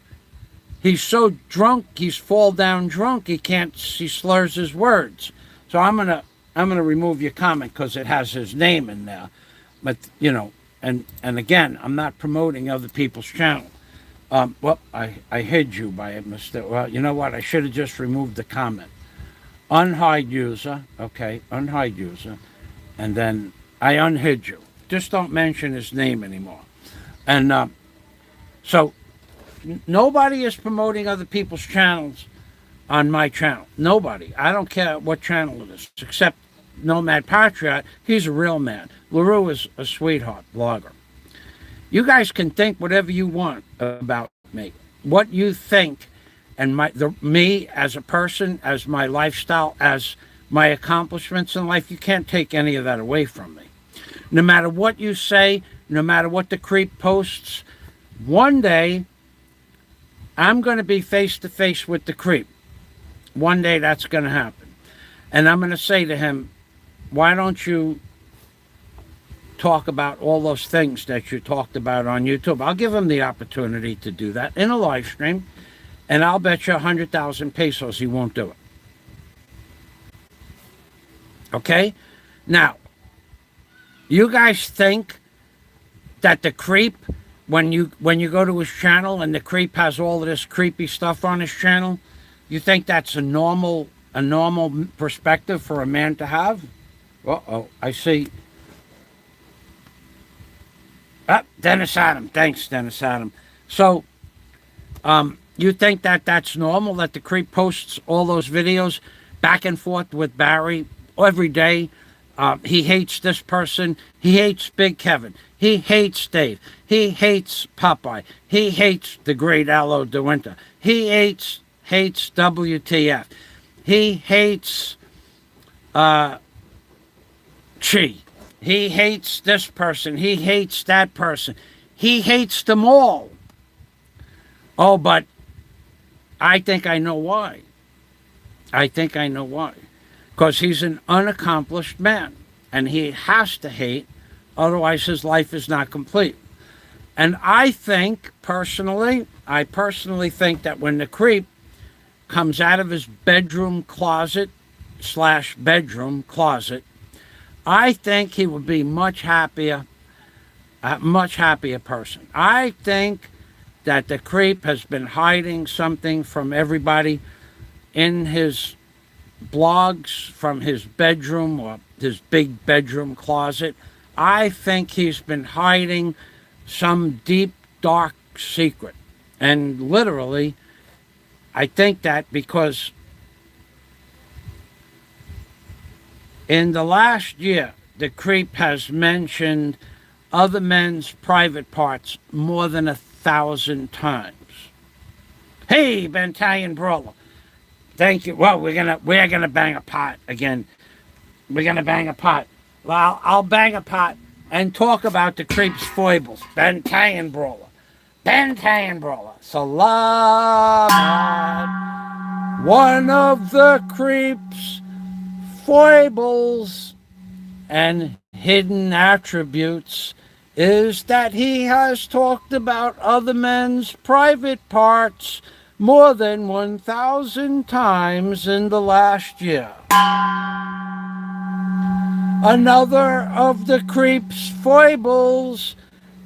he's so drunk, he's fall down drunk, he slurs his words. So I'm gonna remove your comment because it has his name in there. But you know, and again, I'm not promoting other people's channel. Well, I hid you by a mistake. Well, you know what? I should have just removed the comment. Unhide user, okay, unhide user, and then I unhid you. Just don't mention his name anymore. And so nobody is promoting other people's channels on my channel. Nobody. I don't care what channel it is, except Nomad Patriot, he's a real man. LaRue is a sweetheart blogger. You guys can think whatever you want about me. What you think and me as a person, as my lifestyle, as my accomplishments in life, you can't take any of that away from me. No matter what you say, no matter what the creep posts, one day I'm going to be face to face with the creep. One day that's going to happen. And I'm going to say to him, why don't you talk about all those things that you talked about on YouTube? I'll give him the opportunity to do that in a live stream, and I'll bet you 100,000 pesos he won't do it. Okay? Now, you guys think that the creep, when you go to his channel and the creep has all of this creepy stuff on his channel, you think that's a normal perspective for a man to have? Uh-oh, I see. Dennis Adam. Thanks, Dennis Adam. So, you think that that's normal, that the creep posts all those videos back and forth with Barry every day? He hates this person. He hates Big Kevin. He hates Dave. He hates Popeye. He hates the great Aloe de Winter. He hates WTF. He hates Chi. He hates this person. He hates that person. He hates them all. Oh, but I think I know why. I think I know why. Because he's an unaccomplished man. And he has to hate, otherwise his life is not complete. And I personally think that when the creep comes out of his bedroom closet / bedroom closet, I think he would be much happier person. I think that the creep has been hiding something from everybody in his blogs, from his bedroom or his big bedroom closet. I think he's been hiding some deep, dark secret. And literally, I think that because in the last year, the creep has mentioned other men's private parts more than 1,000 times. Hey, Bentalian Brawler. Thank you. Well, we're gonna bang a pot again. We're gonna bang a pot. Well, I'll bang a pot and talk about the creep's foibles. Bentalian Brawler. Bentalian Brawler. Salamat. One of the creep's foibles and hidden attributes is that he has talked about other men's private parts more than 1,000 times in the last year. Another of the creep's foibles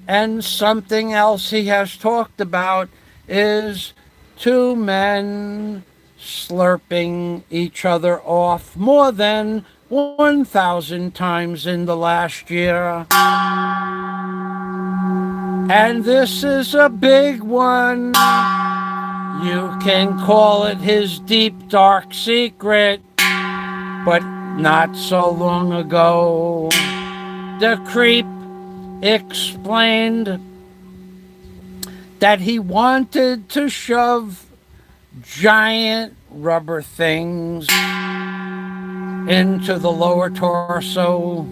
and something else he has talked about is two men slurping each other off more than 1,000 times in the last year. And this is a big one. You can call it his deep, dark secret, but not so long ago, the creep explained that he wanted to shove giant rubber things into the lower torso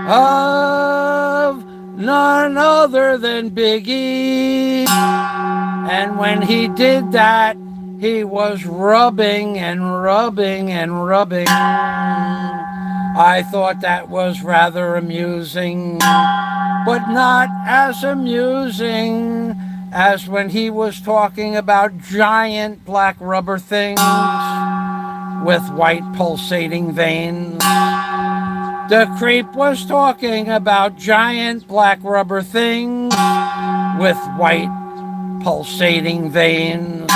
of none other than Big E. And when he did that, he was rubbing and rubbing and rubbing. I thought that was rather amusing, but not as amusing as when he was talking about giant black rubber things with white pulsating veins. The creep was talking about giant black rubber things with white pulsating veins.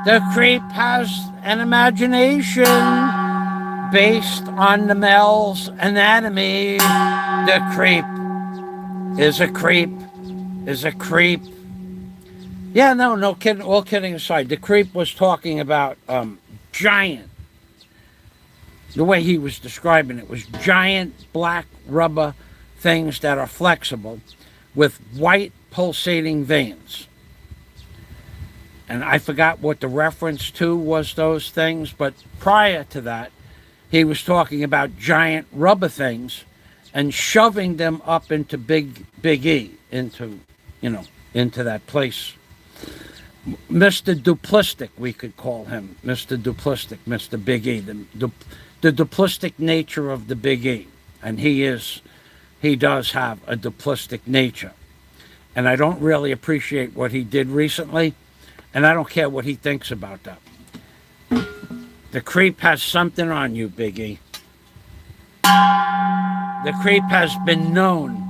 The creep has an imagination based on the male's anatomy. The creep is a creep. Yeah, no kidding. All kidding aside, the creep was talking about giant the way he was describing it was giant black rubber things that are flexible with white pulsating veins. And I forgot what the reference to was those things, but prior to that, he was talking about giant rubber things and shoving them up into Big E, into, into that place. Mr. Duplistic, we could call him. Mr. Duplistic, Mr. Big E, the duplistic nature of the Big E. And he does have a duplistic nature. And I don't really appreciate what he did recently, and I don't care what he thinks about that. The creep has something on you, Big E. The creep has been known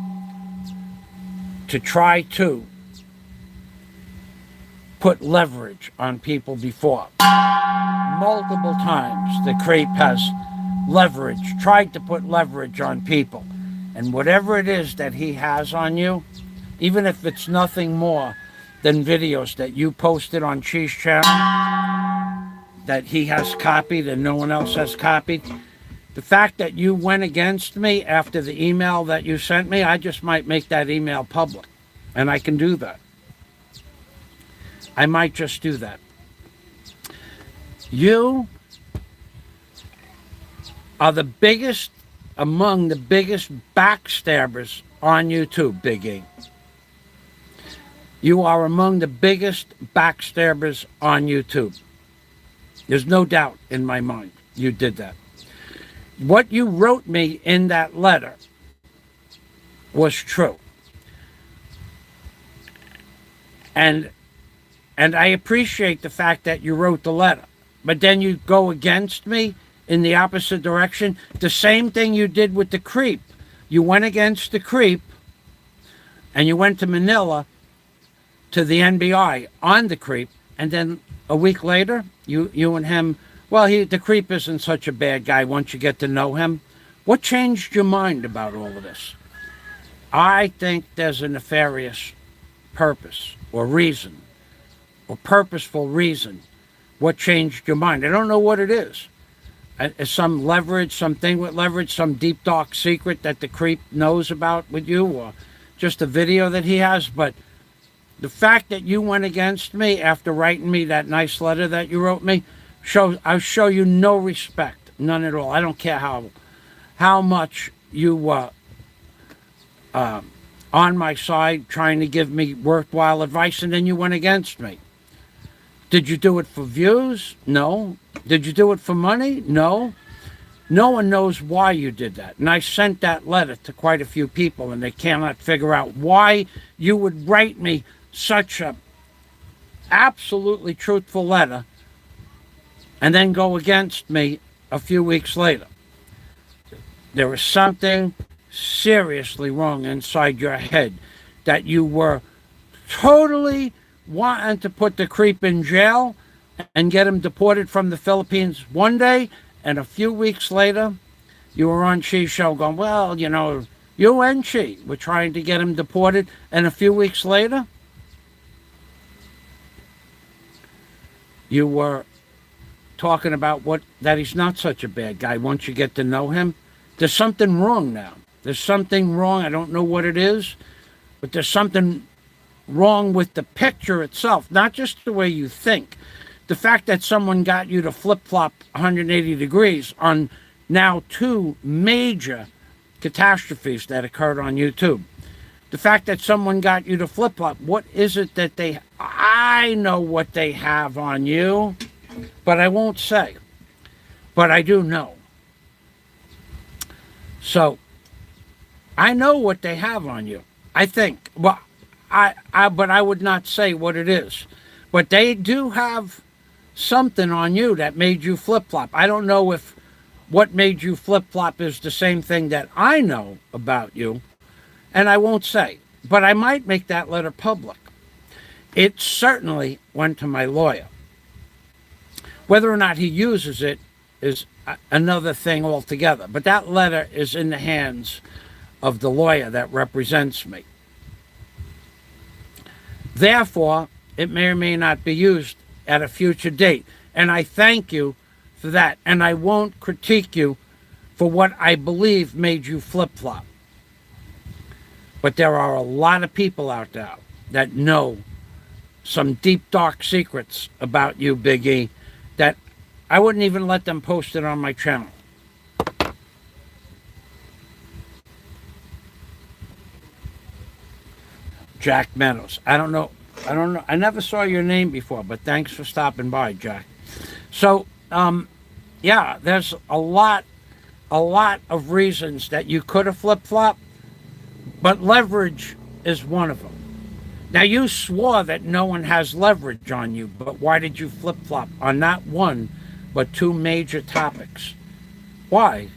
to try to put leverage on people before. Multiple times the creep has tried to put leverage on people. And whatever it is that he has on you, even if it's nothing more than videos that you posted on Cheese Channel that he has copied and no one else has copied, the fact that you went against me after the email that you sent me, I just might make that email public. And I can do that. I might just do that. You are the biggest, among the biggest backstabbers on YouTube, Big E. You are among the biggest backstabbers on YouTube. There's no doubt in my mind you did that. What you wrote me in that letter was true. And I appreciate the fact that you wrote the letter. But then you go against me in the opposite direction. The same thing you did with the creep. You went against the creep and you went to Manila to the NBI on the creep, and then a week later, you and him, well, the creep isn't such a bad guy once you get to know him. What changed your mind about all of this? I think there's a nefarious purpose or reason or purposeful reason. What changed your mind? I don't know what it is. Some leverage, something with leverage, some deep dark secret that the creep knows about with you, or just a video that he has. But the fact that you went against me after writing me that nice letter that you wrote me, I show you no respect, none at all. I don't care how much you were on my side trying to give me worthwhile advice, and then you went against me. Did you do it for views? No. Did you do it for money? No. No one knows why you did that. And I sent that letter to quite a few people, and they cannot figure out why you would write me such a absolutely truthful letter and then go against me a few weeks later. There was something seriously wrong inside your head, that you were totally wanting to put the creep in jail and get him deported from the Philippines one day, and a few weeks later you were on Chi's show going, well, you and Chi were trying to get him deported, and a few weeks later you were talking about that he's not such a bad guy once you get to know him. There's something wrong now. There's something wrong. I don't know what it is, but there's something wrong with the picture itself, not just the way you think. The fact that someone got you to flip-flop 180 degrees on now 2 major catastrophes that occurred on YouTube. The fact that someone got you to flip-flop, what is it that I know what they have on you, but I won't say. But I do know. So, I know what they have on you. I think. Well, but I would not say what it is. But they do have something on you that made you flip-flop. I don't know if what made you flip-flop is the same thing that I know about you, and I won't say. But I might make that letter public. It certainly went to my lawyer. Whether or not he uses it is another thing altogether. But that letter is in the hands of the lawyer that represents me. Therefore, it may or may not be used at a future date. And I thank you for that. And I won't critique you for what I believe made you flip-flop. But there are a lot of people out there that know some deep, dark secrets about you, Big E, that I wouldn't even let them post it on my channel. Jack Meadows. I don't know. I never saw your name before, but thanks for stopping by, Jack. So, yeah, there's a lot of reasons that you could have flip-flopped, but leverage is one of them. Now, you swore that no one has leverage on you, but why did you flip-flop on not one, but two major topics? Why?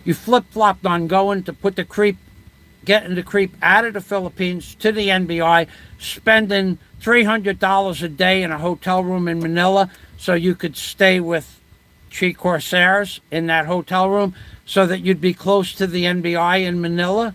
You flip-flopped on going to put the creep, getting the creep out of the Philippines to the NBI, spending $300 a day in a hotel room in Manila so you could stay with Chi Corsairs in that hotel room so that you'd be close to the NBI in Manila.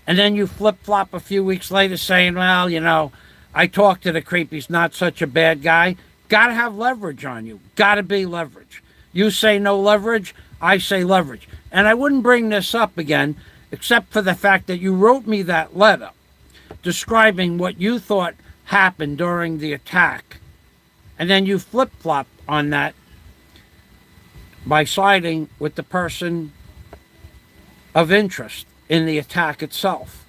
And then you flip-flop a few weeks later saying, well, you know, I talked to the creep. He's not such a bad guy. Got to have leverage on you. Got to be leverage. You say no leverage, I say leverage. And I wouldn't bring this up again except for the fact that you wrote me that letter describing what you thought happened during the attack. And then you flip-flopped on that by siding with the person of interest in the attack itself.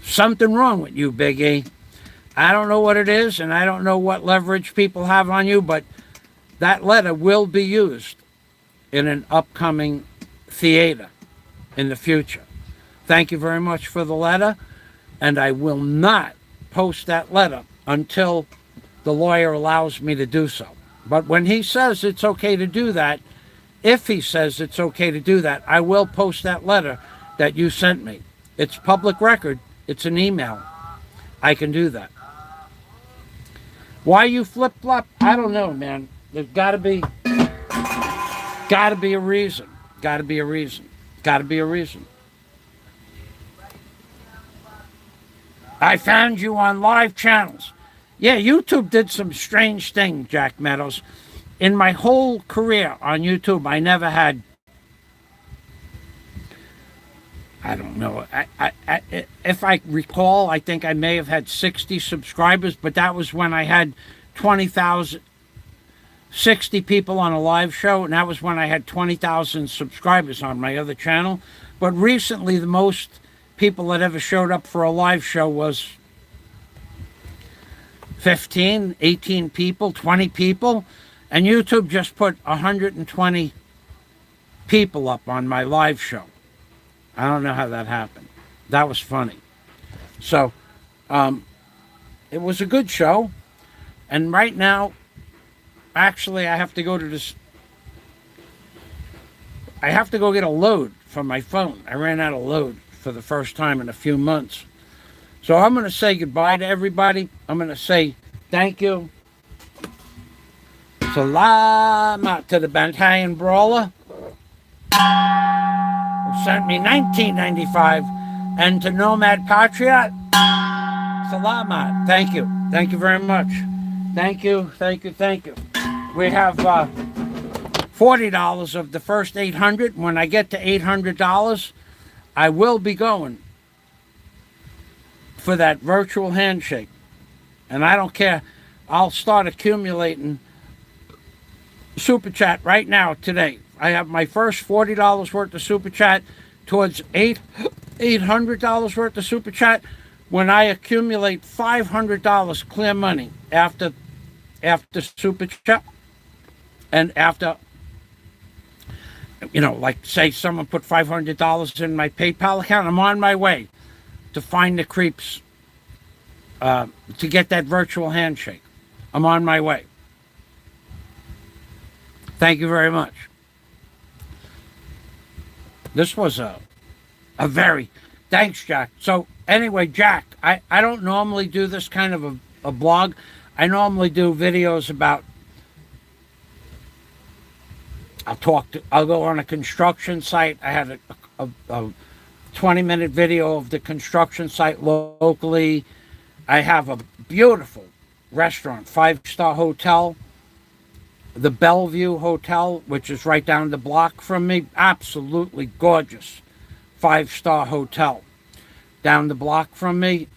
Something wrong with you, Big E. I don't know what it is, and I don't know what leverage people have on you, but that letter will be used in an upcoming theater in the future. Thank you very much for the letter, and I will not post that letter until the lawyer allows me to do so. But when he says it's okay to do that, if he says it's okay to do that, I will post that letter that you sent me. It's public record. It's an email. I can do that. Why you flip-flop? I don't know, man. There's got to be a reason. Got to be a reason. Got to be a reason. I found you on live channels. Yeah, YouTube did some strange things, Jack Meadows. In my whole career on YouTube, I never had, I don't know, if I recall, I think I may have had 60 subscribers, but that was when I had 20,000, 60 people on a live show, and that was when I had 20,000 subscribers on my other channel. But recently, the most people that ever showed up for a live show was 15, 18 people, 20 people. And YouTube just put 120 people up on my live show. I don't know how that happened. That was funny. So, it was a good show. And right now, actually, I have to go to this. I have to go get a load from my phone. I ran out of load for the first time in a few months. So I'm going to say goodbye to everybody. I'm going to say thank you. Salamat to the Bantayan Brawler who sent me 1995, and to Nomad Patriot, Salamat. Thank you. Thank you very much. Thank you. Thank you. Thank you. We have $40 of the first 800. When I get to $800, I will be going for that virtual handshake. And I don't care. I'll start accumulating Super Chat right now, today. I have my first $40 worth of Super Chat towards $800 worth of Super Chat. When I accumulate $500 clear money after Super Chat, and after, you know, like say someone put $500 in my PayPal account, I'm on my way to find the creeps to get that virtual handshake. I'm on my way. Thank you very much. This was a very, thanks, Jack. So anyway, Jack, I don't normally do this kind of a blog. I normally do videos about, I'll go on a construction site. I had a 20-minute video of the construction site locally. I have a beautiful restaurant, 5-star hotel the Bellevue Hotel, which is right down the block from me. Absolutely gorgeous. 5-star hotel down the block from me.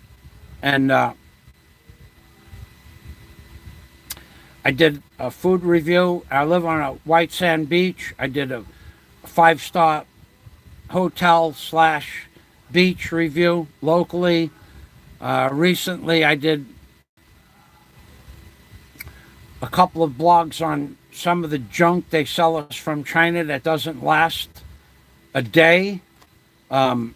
And I did a food review. I live on a white sand beach. I did a 5-star hotel slash beach review locally. Recently, I did a couple of blogs on some of the junk they sell us from China that doesn't last a day. And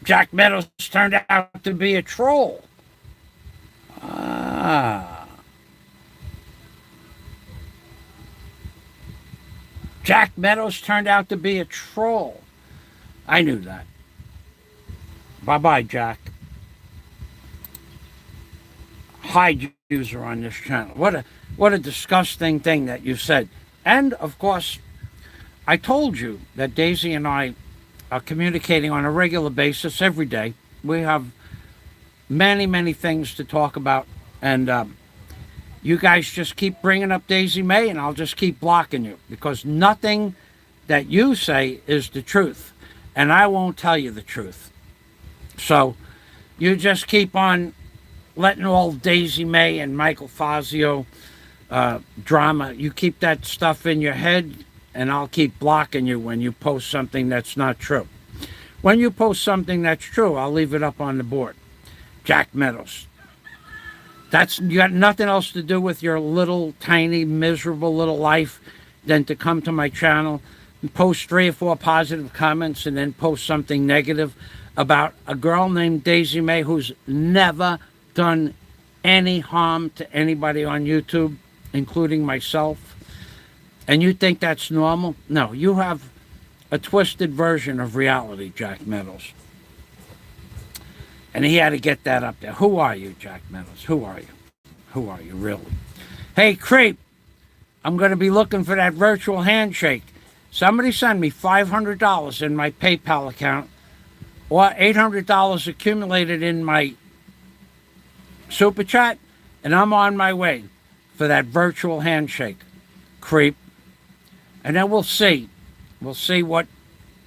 Jack Meadows turned out to be a troll. Jack Meadows turned out to be a troll. I knew that. Bye-bye, Jack. Hide user on this channel. What a disgusting thing that you said. And, of course, I told you that Daisy and I are communicating on a regular basis every day. We have many, many things to talk about. And you guys just keep bringing up Daisy May, and I'll just keep blocking you. Because nothing that you say is the truth. And I won't tell you the truth. So you just keep on letting all Daisy May and Michael Fazio drama, you keep that stuff in your head, and I'll keep blocking you when you post something that's not true. When you post something that's true, I'll leave it up on the board. Jack Meadows. You got nothing else to do with your little, tiny, miserable little life than to come to my channel and post 3 or 4 positive comments and then post something negative about a girl named Daisy May who's never done any harm to anybody on YouTube, including myself. And you think that's normal? No, you have a twisted version of reality, Jack Meadows. And he had to get that up there. Who are you, Jack Meadows? Who are you? Who are you, really? Hey, creep, I'm going to be looking for that virtual handshake. Somebody send me $500 in my PayPal account or $800 accumulated in my Super Chat, and I'm on my way for that virtual handshake, creep. And then we'll see. We'll see what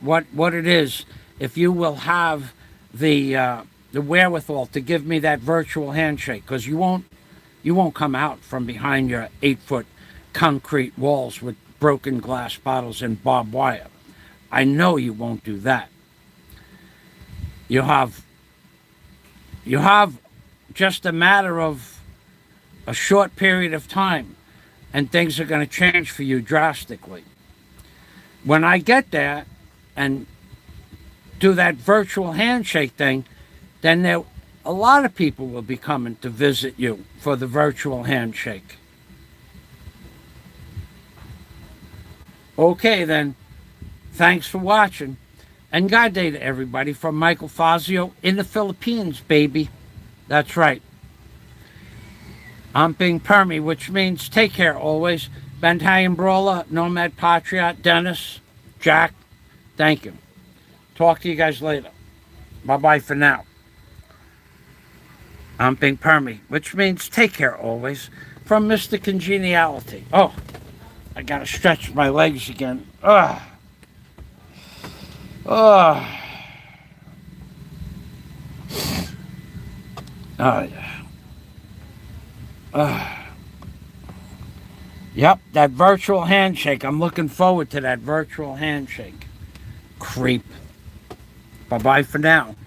it is, if you will have the wherewithal to give me that virtual handshake, because you won't come out from behind your 8-foot concrete walls with broken glass bottles and barbed wire. I know you won't do that. You have just a matter of a short period of time, and things are going to change for you drastically. When I get there and do that virtual handshake thing, then a lot of people will be coming to visit you for the virtual handshake. Okay, then. Thanks for watching. And God day to everybody from Michael Fazio in the Philippines, baby. That's right. I'm being Permy, which means take care always. Bantalion Brawler, Nomad Patriot, Dennis, Jack, thank you. Talk to you guys later. Bye-bye for now. I'm being Permy, which means take care always. From Mr. Congeniality. Oh, I gotta stretch my legs again. Ugh. Ugh. Oh, yeah. Yep, that virtual handshake. I'm looking forward to that virtual handshake. Creep. Bye-bye for now.